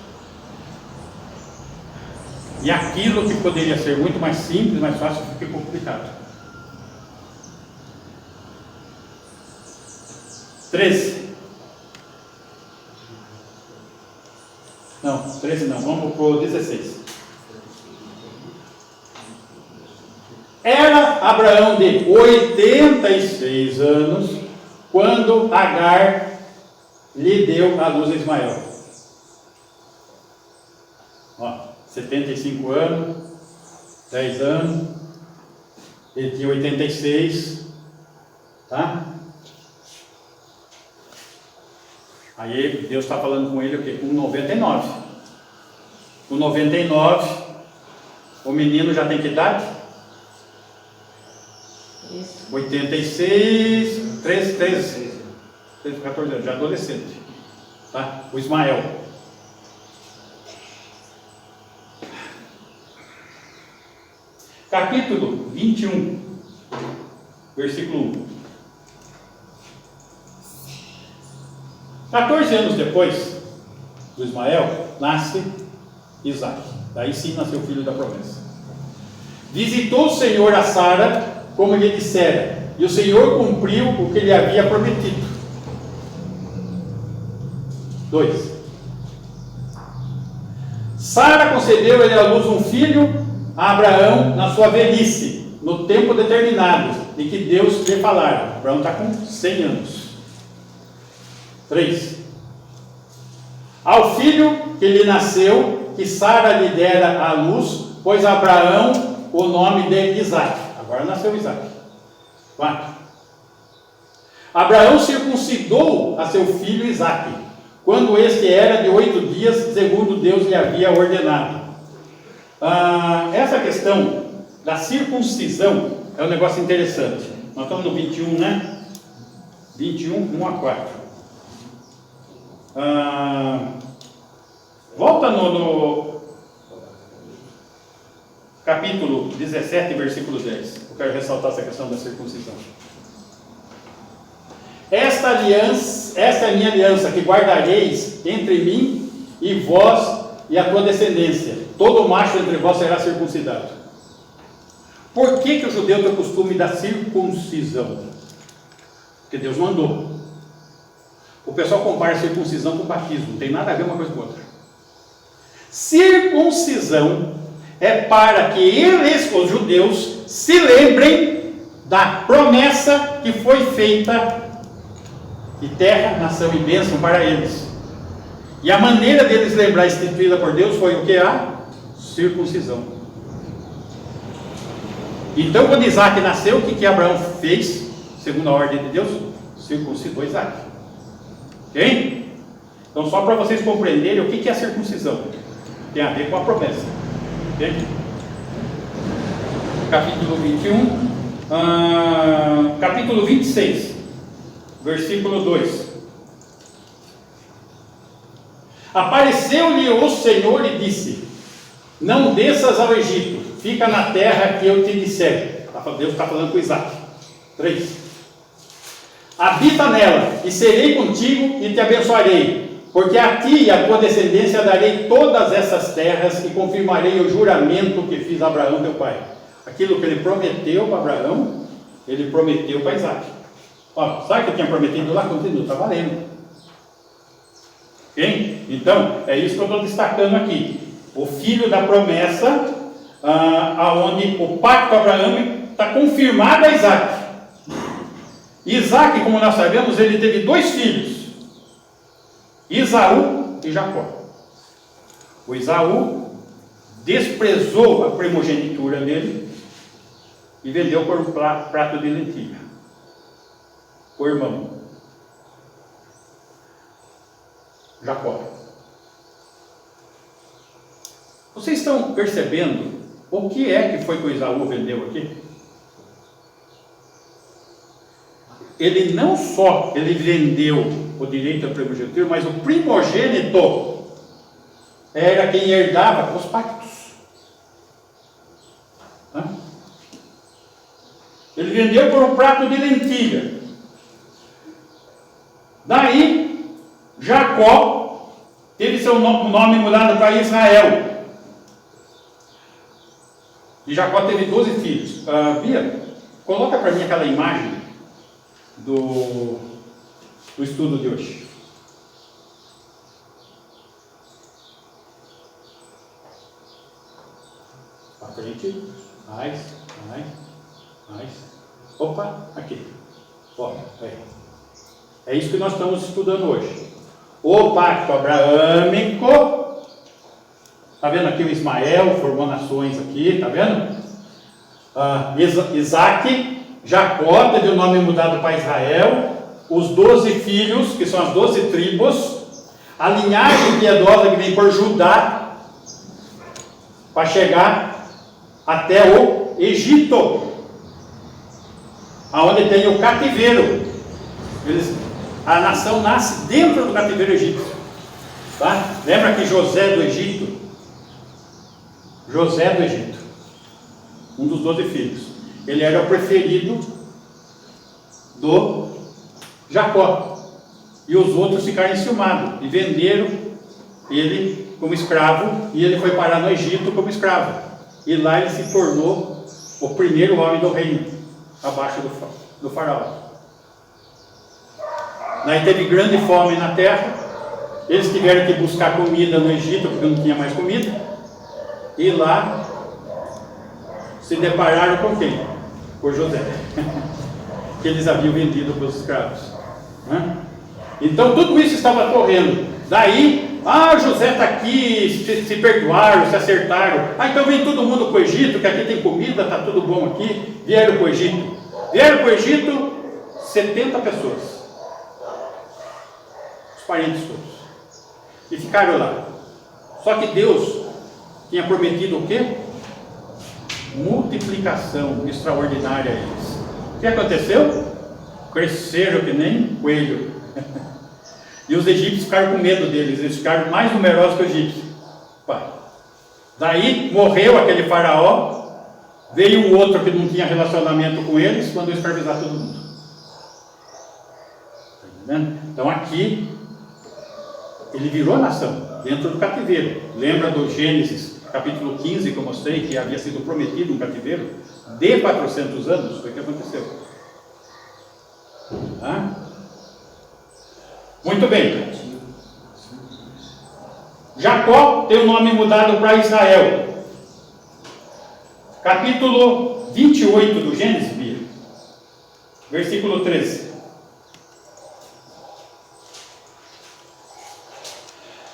E aquilo que poderia ser muito mais simples, mais fácil, fica complicado. 13. Não, 13 não, vamos para o 16. Era Abraão de 86 anos quando Agar lhe deu à luz a Ismael. 75 anos, 10 anos, ele tinha 86, tá? Aí Deus está falando com ele o quê? Com 99. Com 99, o menino já tem que idade? 86, 13, 14 anos, já adolescente, tá? O Ismael. Capítulo 21, versículo 1. 14 anos depois do Ismael, nasce Isaac. Daí sim nasceu o filho da promessa. Visitou o Senhor a Sara, como lhe dissera, e o Senhor cumpriu o que lhe havia prometido. 2. Sara concedeu-lhe à luz um filho a Abraão na sua velhice, no tempo determinado, de que Deus lhe falara. Abraão está com 100 anos. 3. Ao filho que lhe nasceu, que Sara lhe dera à luz, pôs Abraão o nome de Isaac. Agora nasceu Isaac. 4. Abraão circuncidou a seu filho Isaac, quando este era de 8 dias, segundo Deus lhe havia ordenado. Essa questão da circuncisão é um negócio interessante. Nós estamos no 21, né? 21, 1 a 4. Volta no capítulo 17, versículo 10. Eu quero ressaltar essa questão da circuncisão. Esta é a minha aliança que guardareis entre mim e vós e a tua descendência. Todo macho entre vós será circuncidado. Por que o judeu tem o costume da circuncisão? Porque Deus mandou. O pessoal compara a circuncisão com o batismo, não tem nada a ver uma coisa com outra. Circuncisão é para que eles, os judeus, se lembrem da promessa que foi feita de terra, nação e bênção para eles. E a maneira deles lembrar, instituída por Deus, foi o que? A circuncisão. Então, quando Isaac nasceu, o que Abraão fez, segundo a ordem de Deus? Circuncidou Isaac. Ok? Então, só para vocês compreenderem o que é a circuncisão. Tem a ver com a promessa. Ok? Capítulo 21. Capítulo 26. Versículo 2. Apareceu-lhe o Senhor e disse: não desças ao Egito, fica na terra que eu te disser. Deus está falando com Isaac. 3. Habita nela, e serei contigo e te abençoarei, porque a ti e à tua descendência darei todas essas terras e confirmarei o juramento que fiz a Abraão teu pai. Aquilo que ele prometeu para Abraão, ele prometeu para Isaac. Ó, sabe o que eu tinha prometido lá? Continua, está valendo. Ok? Então, é isso que eu estou destacando aqui. O filho da promessa, aonde o pacto abraâmico está confirmado a Isaac. Isaac, como nós sabemos, ele teve 2 filhos, Esaú e Jacó. O Esaú desprezou a primogenitura dele e vendeu por um prato de lentilha. O irmão Jacó. Vocês estão percebendo o que é que foi que o Esaú vendeu aqui? Ele não só vendeu o direito à primogenitura, mas o primogênito era quem herdava os pactos. Ele vendeu por um prato de lentilha. Daí, Jacó teve seu nome mudado para Israel. E Jacó teve 12 filhos. Bia, coloca para mim aquela imagem do estudo de hoje. Para frente. Mais. Opa, aqui. Ó, é isso que nós estamos estudando hoje. O pacto abraâmico. Está vendo aqui o Ismael, formou nações aqui, está vendo? Isaac, Jacó teve o nome mudado para Israel, os 12 filhos, que são as 12 tribos, a linhagem piedosa que vem por Judá, para chegar até o Egito, aonde tem o cativeiro. A nação nasce dentro do cativeiro egípcio. Tá? Lembra que José do Egito, um dos 12 filhos, ele era o preferido do Jacó, e os outros ficaram enciumados e venderam ele como escravo, e ele foi parar no Egito como escravo, e lá ele se tornou o primeiro homem do reino, abaixo do faraó. Daí teve grande fome na terra, eles tiveram que buscar comida no Egito, porque não tinha mais comida, e lá se depararam com quem? Por José, que eles haviam vendido para os escravos. Então tudo isso estava correndo. Daí, José está aqui, se perdoaram, se acertaram. Então vem todo mundo para o Egito, que aqui tem comida, está tudo bom aqui. Vieram para o Egito, 70 pessoas, os parentes todos, e ficaram lá. Só que Deus tinha prometido o quê? Multiplicação extraordinária a eles. O que aconteceu? Cresceram que nem coelho. E os egípcios ficaram com medo deles, eles ficaram mais numerosos que os egípcios. Daí morreu aquele faraó, veio um outro que não tinha relacionamento com eles, mandou escravizar todo mundo. Está entendendo? Então aqui ele virou nação, dentro do cativeiro. Lembra do Gênesis capítulo 15 que eu mostrei, que havia sido prometido um cativeiro de 400 anos, foi o que aconteceu. Tá? Muito bem. Jacó tem o nome mudado para Israel. Capítulo 28 do Gênesis, Bia. Versículo 13.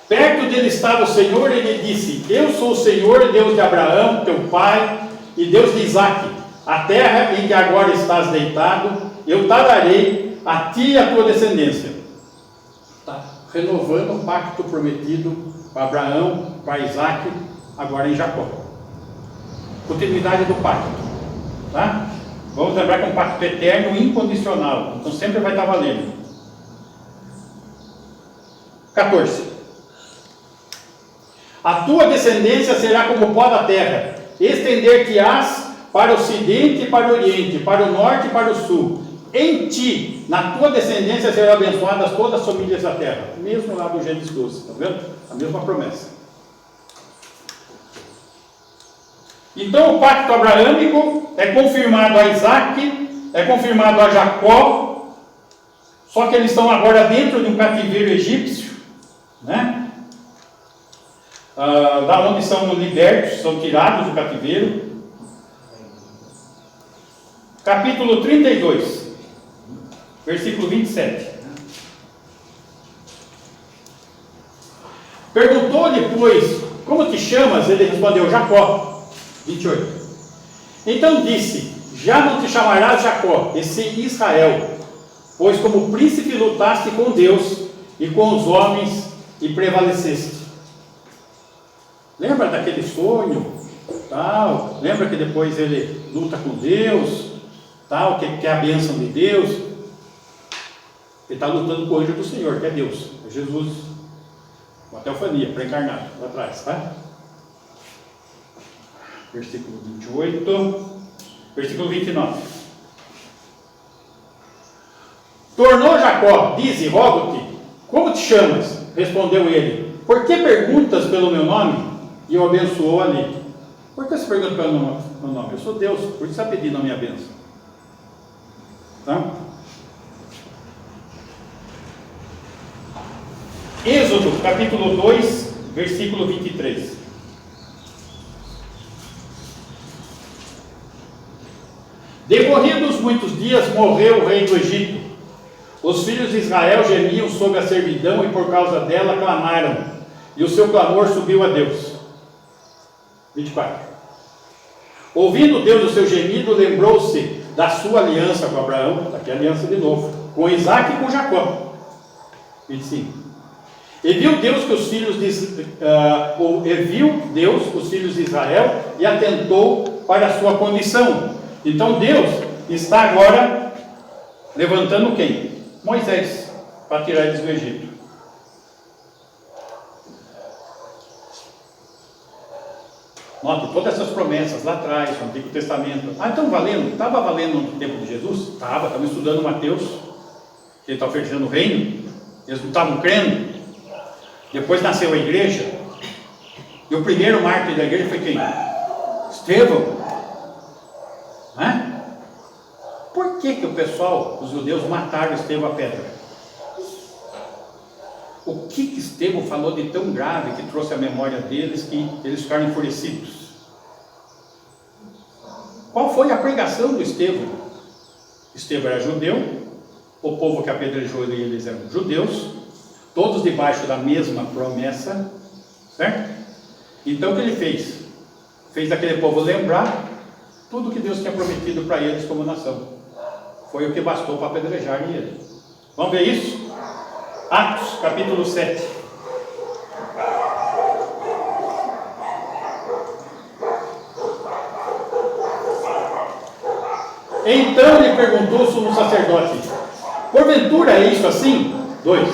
Perto dele estava o Senhor, e ele disse: eu sou o Senhor, Deus de Abraão, teu pai, e Deus de Isaque. A terra em que agora estás deitado, eu te darei a ti e a tua descendência. Tá renovando o pacto prometido para Abraão, para Isaque, agora em Jacó. Continuidade do pacto. Tá? Vamos lembrar que é um pacto eterno e incondicional. Então sempre vai estar valendo. 14. A tua descendência será como o pó da terra. Estender-te-ás para o ocidente e para o oriente, para o norte e para o sul. Em ti, na tua descendência, serão abençoadas todas as famílias da terra. Mesmo lá do Gênesis 12, está vendo? A mesma promessa. Então o pacto abraâmico é confirmado a Isaque, é confirmado a Jacó, só que eles estão agora dentro de um cativeiro egípcio, né? Da onde são libertos, são tirados do cativeiro. Capítulo 32, versículo 27. Perguntou-lhe, pois, como te chamas? Ele respondeu, Jacó. 28. Então disse, já não te chamarás Jacó, e sim Israel, pois como príncipe lutaste com Deus e com os homens e prevaleceste. Lembra daquele sonho? Tal? Lembra que depois ele luta com Deus? Tal, que é a bênção de Deus? Ele está lutando com o anjo do Senhor, que é Deus, é Jesus. Uma teofania, pré-encarnado, lá atrás, tá? Versículo 28, versículo 29. Tornou Jacó, dize, rogo-te, como te chamas? Respondeu ele, por que perguntas pelo meu nome? E o abençoou ali. Por que você pergunta pelo meu nome? Eu sou Deus, por isso está pedindo a minha bênção. Tá? Êxodo, capítulo 2, versículo 23. Decorridos muitos dias, morreu o rei do Egito. Os filhos de Israel gemiam sob a servidão e por causa dela clamaram. E o seu clamor subiu a Deus. 24. Ouvindo Deus o seu gemido, lembrou-se da sua aliança com Abraão, aqui a aliança de novo, com Isaque e com Jacó. 25. E viu Deus os filhos de Israel e atentou para a sua condição. Então Deus está agora levantando quem? Moisés, para tirar eles do Egito. Note todas essas promessas lá atrás, no Antigo Testamento. Então valendo? Estava valendo no tempo de Jesus? Estava, estamos estudando Mateus, que ele está oferecendo o reino. Eles não estavam crendo. Depois nasceu a igreja. E o primeiro mártir da igreja foi quem? Estevão. Por que o pessoal, os judeus, mataram Estevão a pedra? O que Estevão falou de tão grave que trouxe à memória deles que eles ficaram enfurecidos? Qual foi a pregação do Estevão? Estevão era judeu, o povo que apedrejou ele, eles eram judeus, todos debaixo da mesma promessa, certo? Então o que ele fez? Fez aquele povo lembrar tudo que Deus tinha prometido para eles como nação. Foi o que bastou para apedrejarem ele. Vamos ver isso? Atos, capítulo 7. Então lhe perguntou o sumo sacerdote, porventura é isso assim? 2.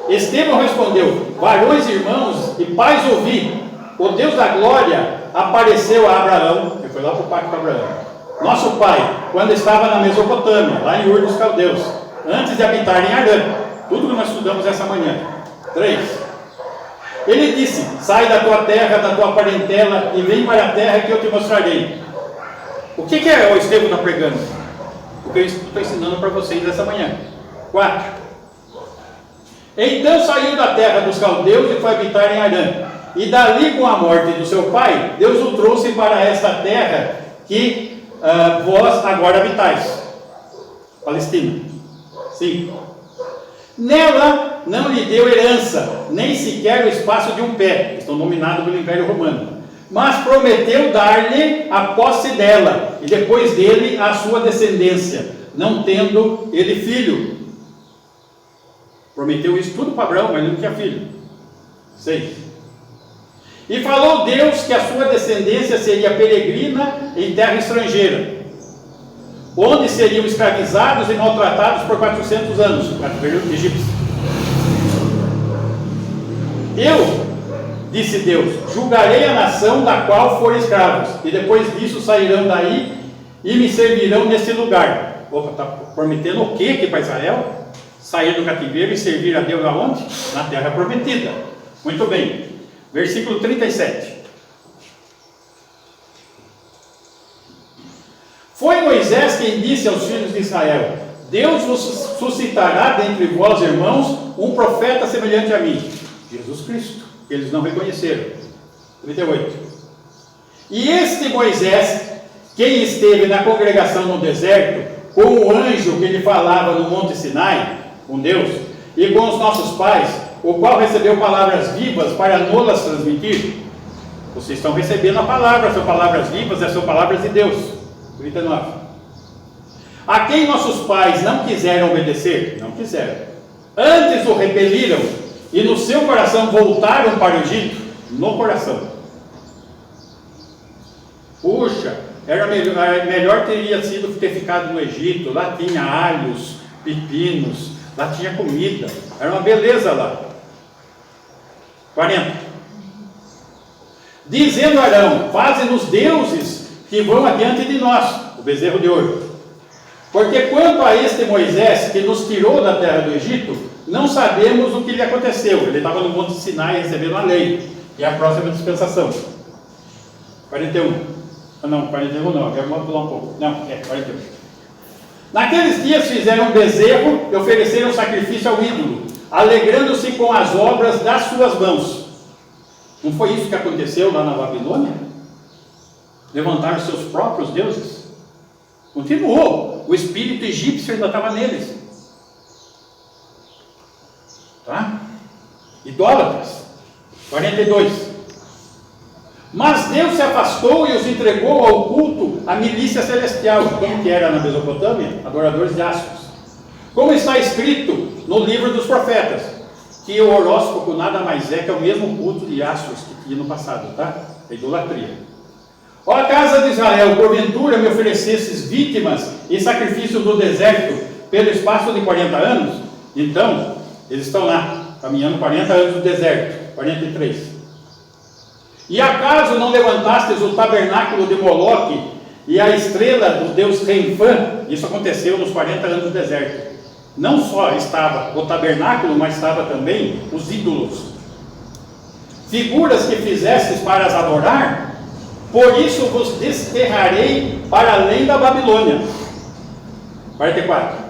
Estevão respondeu, varões, irmãos e pais, ouvi, o Deus da glória apareceu a Abraão, ele foi lá para o pacto com Abraão, nosso pai, quando estava na Mesopotâmia, lá em Ur dos Caldeus, antes de habitar em Harã. Tudo que nós estudamos essa manhã. 3. Ele disse: sai da tua terra, da tua parentela, e vem para a terra que eu te mostrarei. O que é o Estevão está pregando? O que eu estou ensinando para vocês essa manhã. 4. Então saiu da terra dos caldeus e foi habitar em Harã. E dali, com a morte do seu pai, Deus o trouxe para esta terra que vós agora habitais. Palestina. 5. Nela não lhe deu herança, nem sequer o espaço de um pé. Estão dominados pelo Império Romano. Mas prometeu dar-lhe a posse dela, e depois dele a sua descendência, não tendo ele filho. Prometeu isso tudo para Abraão, mas ele não tinha filho. 6. E falou Deus que a sua descendência seria peregrina em terra estrangeira, onde seriam escravizados e maltratados por 400 anos, cativeiro egípcio. Eu, disse Deus, julgarei a nação da qual forem escravos, e depois disso sairão daí e me servirão nesse lugar. Opa, está prometendo o que para Israel? Sair do cativeiro e servir a Deus aonde? Na terra prometida. Muito bem. Versículo 37. Foi Moisés quem disse aos filhos de Israel: Deus vos suscitará dentre vós, irmãos, um profeta semelhante a mim. Jesus Cristo. Eles não reconheceram. 38. E este Moisés, quem esteve na congregação no deserto, com o anjo que lhe falava no Monte Sinai, com Deus, e com os nossos pais, o qual recebeu palavras vivas para nos-las transmitir. Vocês estão recebendo a palavra, são palavras vivas, são palavras de Deus. 39. A quem nossos pais não quiseram obedecer? Não quiseram. Antes o repeliram, e no seu coração voltaram para o Egito. No coração. Puxa, melhor teria sido ter ficado no Egito. Lá tinha alhos, pepinos, lá tinha comida, era uma beleza lá. 40. Dizendo Arão: faze-nos deuses que vão adiante de nós, o bezerro de ouro. Porque quanto a este Moisés que nos tirou da terra do Egito, não sabemos o que lhe aconteceu. Ele estava no Monte Sinai recebendo a lei, e a próxima dispensação. 41. Não, 41 não, quero pular um pouco. Não, 41. Naqueles dias fizeram um bezerro e ofereceram sacrifício ao ídolo, alegrando-se com as obras das suas mãos. Não foi isso que aconteceu lá na Babilônia? Levantaram seus próprios deuses? Continuou. O espírito egípcio ainda estava neles. Tá? Idólatras. 42. Mas Deus se afastou e os entregou ao culto à milícia celestial, como que era na Mesopotâmia, adoradores de astros. Como está escrito no livro dos profetas, que o horóscopo nada mais é que o mesmo culto de astros que tinha no passado, tá? A idolatria. Ó, a casa de Israel, porventura me oferecesses vítimas e sacrifício no deserto pelo espaço de 40 anos? Então, eles estão lá, caminhando 40 anos no deserto. 43. E acaso não levantastes o tabernáculo de Moloque e a estrela do deus Renfã? Isso aconteceu nos 40 anos do deserto. Não só estava o tabernáculo, mas estava também os ídolos. Figuras que fizestes para as adorar, por isso vos desterrarei para além da Babilônia. 44.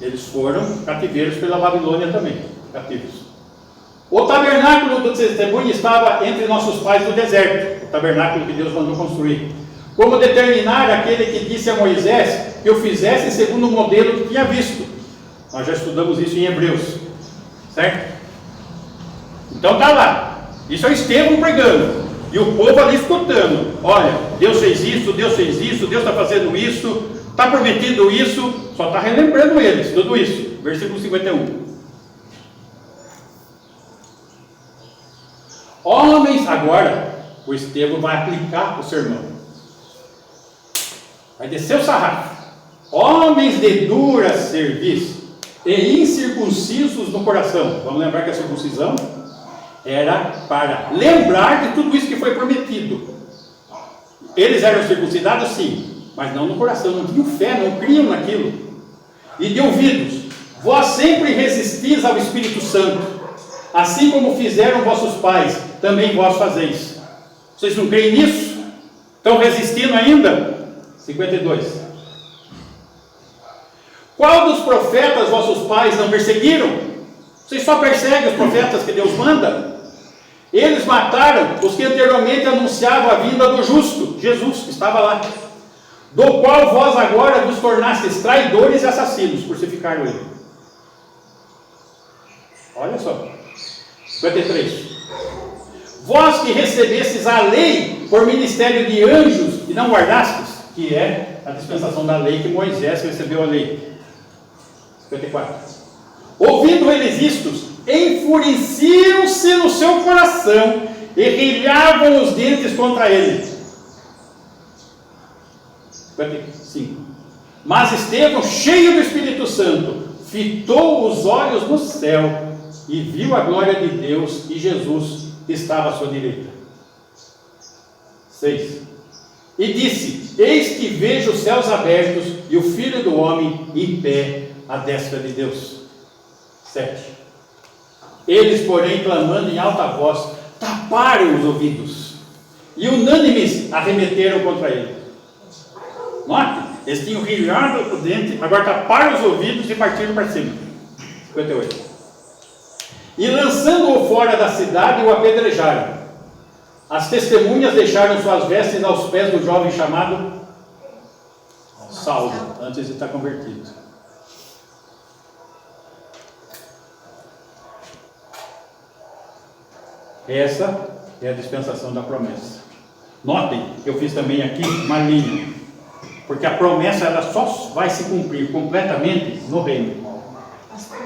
Eles foram cativeiros pela Babilônia também, cativos. O tabernáculo do testemunho estava entre nossos pais no deserto, o tabernáculo que Deus mandou construir. Como determinar aquele que disse a Moisés que o fizesse segundo o modelo que tinha visto. Nós já estudamos isso em Hebreus, certo? Então está lá. Isso é Estevão pregando. E o povo ali escutando. Olha, Deus fez isso, Deus fez isso, Deus está fazendo isso, está prometido isso, só está relembrando eles, tudo isso. Versículo 51. Homens, agora o Estevão vai aplicar o sermão. Vai descer o sarrafo. Homens de dura serviço e incircuncisos no coração. Vamos lembrar que a circuncisão era para lembrar de tudo isso que foi prometido. Eles eram circuncidados, sim, mas não no coração, não tinham fé, não criam naquilo. E de ouvidos, vós sempre resistis ao Espírito Santo, assim como fizeram vossos pais, também vós fazeis. Vocês não creem nisso? Estão resistindo ainda? 52. Qual dos profetas vossos pais não perseguiram? Vocês só perseguem os profetas que Deus manda? Eles mataram os que anteriormente anunciavam a vinda do justo, Jesus, que estava lá, do qual vós agora vos tornastes traidores e assassinos, crucificaram ele. Olha só, 53. Vós que recebestes a lei por ministério de anjos e não guardastes, que é a dispensação da lei que Moisés recebeu a lei. 54. Ouvindo eles isto, enfureciam-se no seu coração e rilhavam os dentes contra ele. 55. Mas Estevão, cheio do Espírito Santo, fitou os olhos no céu e viu a glória de Deus e Jesus que estava à sua direita. 6. E disse: eis que vejo os céus abertos e o Filho do Homem em pé à destra de Deus. 7. Eles, porém, clamando em alta voz, taparam os ouvidos e unânimes arremeteram contra ele. Note, eles tinham rilhado o dente, agora taparam os ouvidos e partiram para cima. 58. E lançando-o fora da cidade, o apedrejaram. As testemunhas deixaram suas vestes aos pés do jovem chamado Saulo, antes de estar convertido. Essa é a dispensação da promessa. Notem que eu fiz também aqui uma linha, porque a promessa ela só vai se cumprir completamente no reino. Pastor,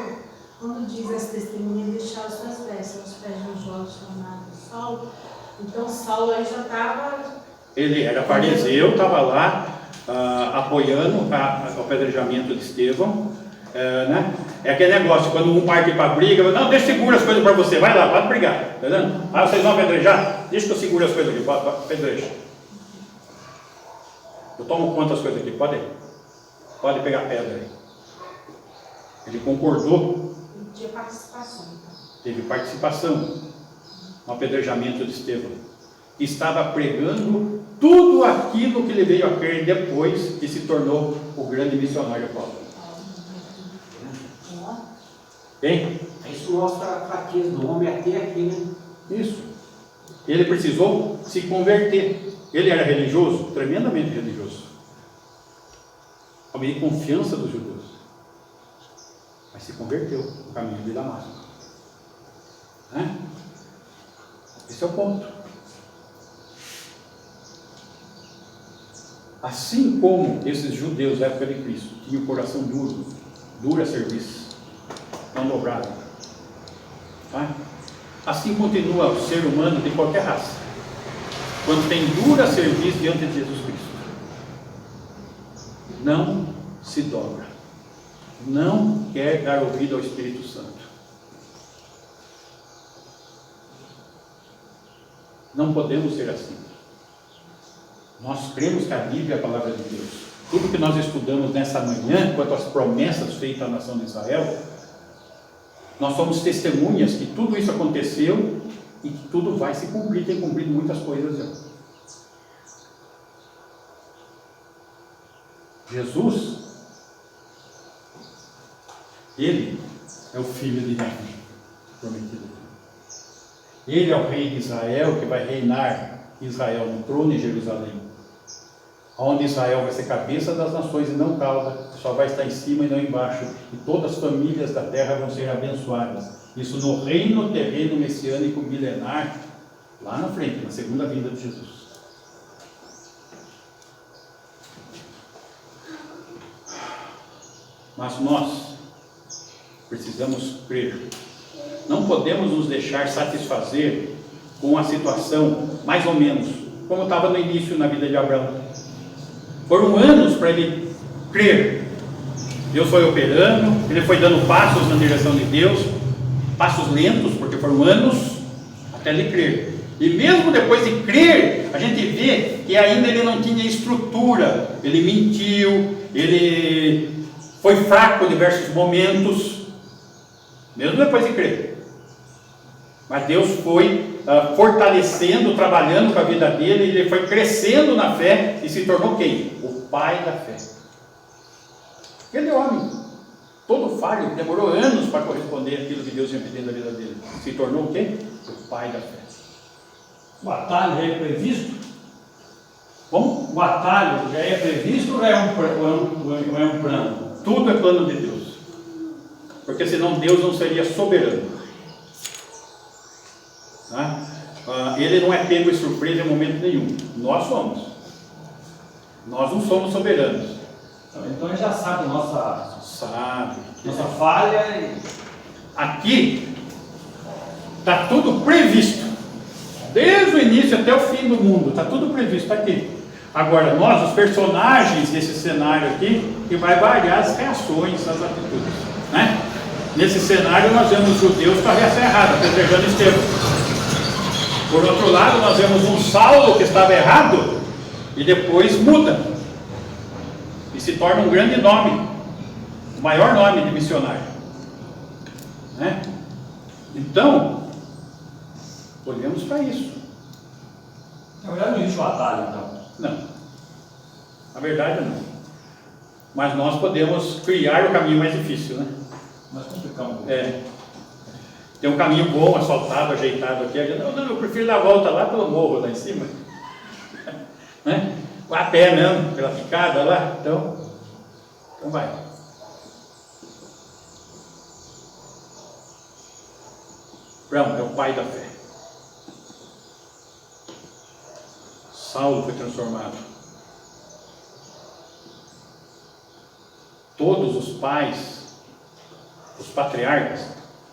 quando diz as testemunhas deixaram suas vestes aos pés de um jovem chamado Saulo, então Saulo aí já estava... Ele era fariseu, estava lá apoiando o apedrejamento de Estevão. Né? É aquele negócio, quando um parte para a briga, não, deixa eu segurar as coisas para você, vai lá, pode brigar, tá vendo? Ah, vocês vão apedrejar? Deixa que eu seguro as coisas aqui, pode apedreja. Eu tomo conta das coisas aqui, pode pegar pedra aí. Ele concordou. Tinha participação, então. Teve participação no apedrejamento de Estevão. Estava pregando tudo aquilo que ele veio a crer depois que se tornou o grande missionário Paulo. Bem? Isso mostra a fraqueza do homem até aqui, né? Isso. Ele precisou se converter. Ele era religioso, tremendamente religioso. Homem de confiança dos judeus. Mas se converteu no caminho de Damasco. Né? Esse é o ponto. Assim como esses judeus da época de Cristo tinham o coração duro a serviço, não dobrado. Tá? Assim continua o ser humano de qualquer raça, quando tem dura serviço diante de Jesus Cristo. Não se dobra, não quer dar ouvido ao Espírito Santo. Não podemos ser assim. Nós cremos que a Bíblia é a palavra de Deus. Tudo que nós estudamos nessa manhã, quanto às promessas feitas à nação de Israel, nós somos testemunhas que tudo isso aconteceu e que tudo vai se cumprir. Tem cumprido muitas coisas já. Jesus, ele é o filho de Davi, prometido. Ele é o rei de Israel, que vai reinar Israel no trono em Jerusalém, onde Israel vai ser cabeça das nações e não cauda, só vai estar em cima e não embaixo, e todas as famílias da terra vão ser abençoadas. Isso no reino terreno messiânico milenar, lá na frente, na segunda vinda de Jesus. Mas nós precisamos crer. Não podemos nos deixar satisfazer com a situação mais ou menos como estava no início na vida de Abraão. Foram anos para ele crer. Deus foi operando, ele foi dando passos na direção de Deus, passos lentos, porque foram anos até ele crer. E mesmo depois de crer, a gente vê que ainda ele não tinha estrutura, ele mentiu, ele foi fraco em diversos momentos, mesmo depois de crer. Mas Deus foi fortalecendo, trabalhando com a vida dele, ele foi crescendo na fé e se tornou quem? O pai da fé. Aquele homem, todo falho, demorou anos para corresponder àquilo que Deus tinha pedido na vida dele. Se tornou o quê? O pai da fé. O atalho já é previsto? Como? O atalho já é previsto ou é um plano? Tudo é plano de Deus. Porque senão Deus não seria soberano. Tá? Ele não é pego em surpresa em momento nenhum. Nós somos. Nós não somos soberanos. Então ele já sabe nossa falha. Aqui está tudo previsto. Desde o início até o fim do mundo. Está tudo previsto aqui. Agora, nós, os personagens desse cenário aqui, que vai variar as reações, as atitudes. Né? Nesse cenário nós vemos os judeus com a reação errada, apedrejando Estevão. Por outro lado, nós vemos um Saulo que estava errado e depois muda e se torna um grande nome, o maior nome de missionário. Né? Então, olhamos para isso. Na verdade não existe o atalho, então. Não, na verdade não. Mas nós podemos criar o caminho mais difícil, né? Nós complicamos. Tem um caminho bom, asfaltado, ajeitado aqui. Não, eu prefiro dar a volta lá pelo morro, lá em cima. Né? A pé mesmo, pela picada lá. Então vai. Abraão é o pai da fé. Saulo foi transformado. Todos os pais, os patriarcas,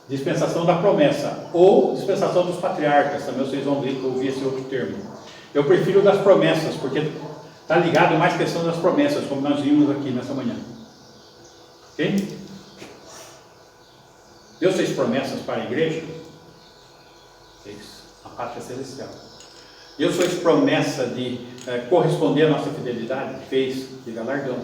dispensação da promessa, ou dispensação dos patriarcas, também vocês vão ouvir esse outro termo. Eu prefiro das promessas, porque está ligado mais à questão das promessas, como nós vimos aqui nessa manhã. Ok? Deus fez promessas para a igreja? Fez. A pátria celestial. Deus fez promessa de corresponder à nossa fidelidade? Fez, de galardão.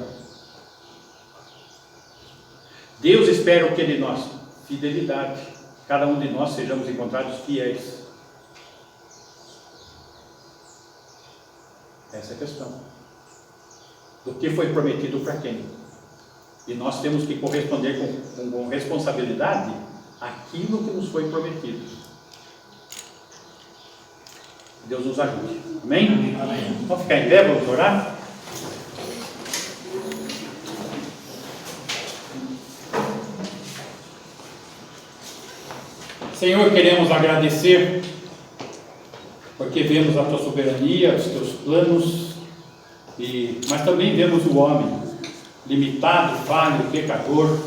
Deus espera o que de nós? Fidelidade. Cada um de nós sejamos encontrados fiéis. Essa é a questão. Do que foi prometido para quem? E nós temos que corresponder com responsabilidade aquilo que nos foi prometido. Deus nos ajude. Amém? Amém. Vamos ficar em pé, vamos orar? Senhor, queremos agradecer, porque vemos a Tua soberania, os Teus planos, mas também vemos o homem, limitado, falho, pecador,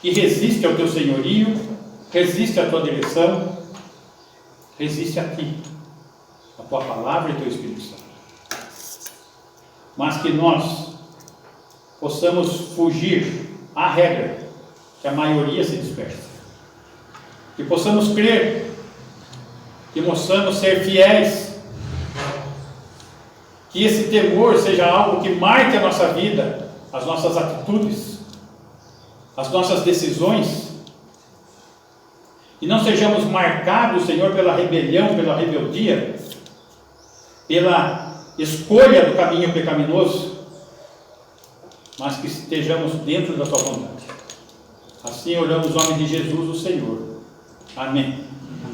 que resiste ao Teu senhorio, resiste à Tua direção, resiste a Ti, a Tua palavra e Teu Espírito Santo. Mas que nós possamos fugir à regra, que a maioria se dispersa. Que possamos crer, que possamos ser fiéis, que esse temor seja algo que marque a nossa vida, as nossas atitudes, as nossas decisões, e não sejamos marcados, Senhor, pela rebelião, pela rebeldia, pela escolha do caminho pecaminoso, mas que estejamos dentro da Tua vontade. Assim oramos no nome de Jesus, o Senhor. Amém.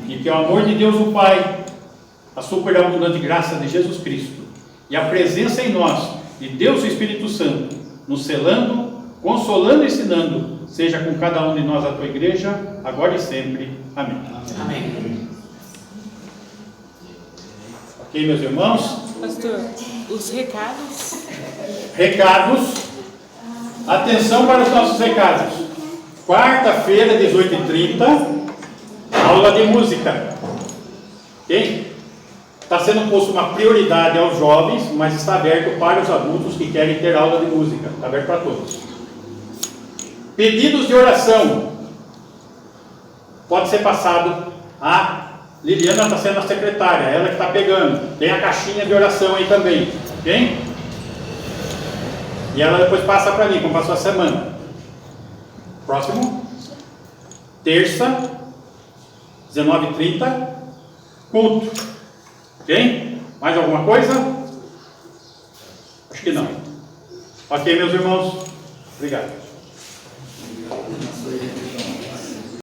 E que o amor de Deus, o Pai, a superabundante graça de Jesus Cristo e a presença em nós de Deus, o Espírito Santo, nos selando, consolando e ensinando, seja com cada um de nós, a Tua igreja, agora e sempre. Amém. Amém. Ok, meus irmãos? Pastor, os recados. Recados. Atenção para os nossos recados. Quarta-feira, 18h30, aula de música. Ok? Está sendo posto uma prioridade aos jovens, mas está aberto para os adultos que querem ter aula de música. Está aberto para todos. Pedidos de oração. Pode ser passado. A Liliana está sendo a secretária, ela que está pegando. Tem a caixinha de oração aí também. Ok? E ela depois passa para mim, como passou a semana. Próximo. terça, 19h30, culto. Ok? Mais alguma coisa? Acho que não. Ok, meus irmãos? Obrigado.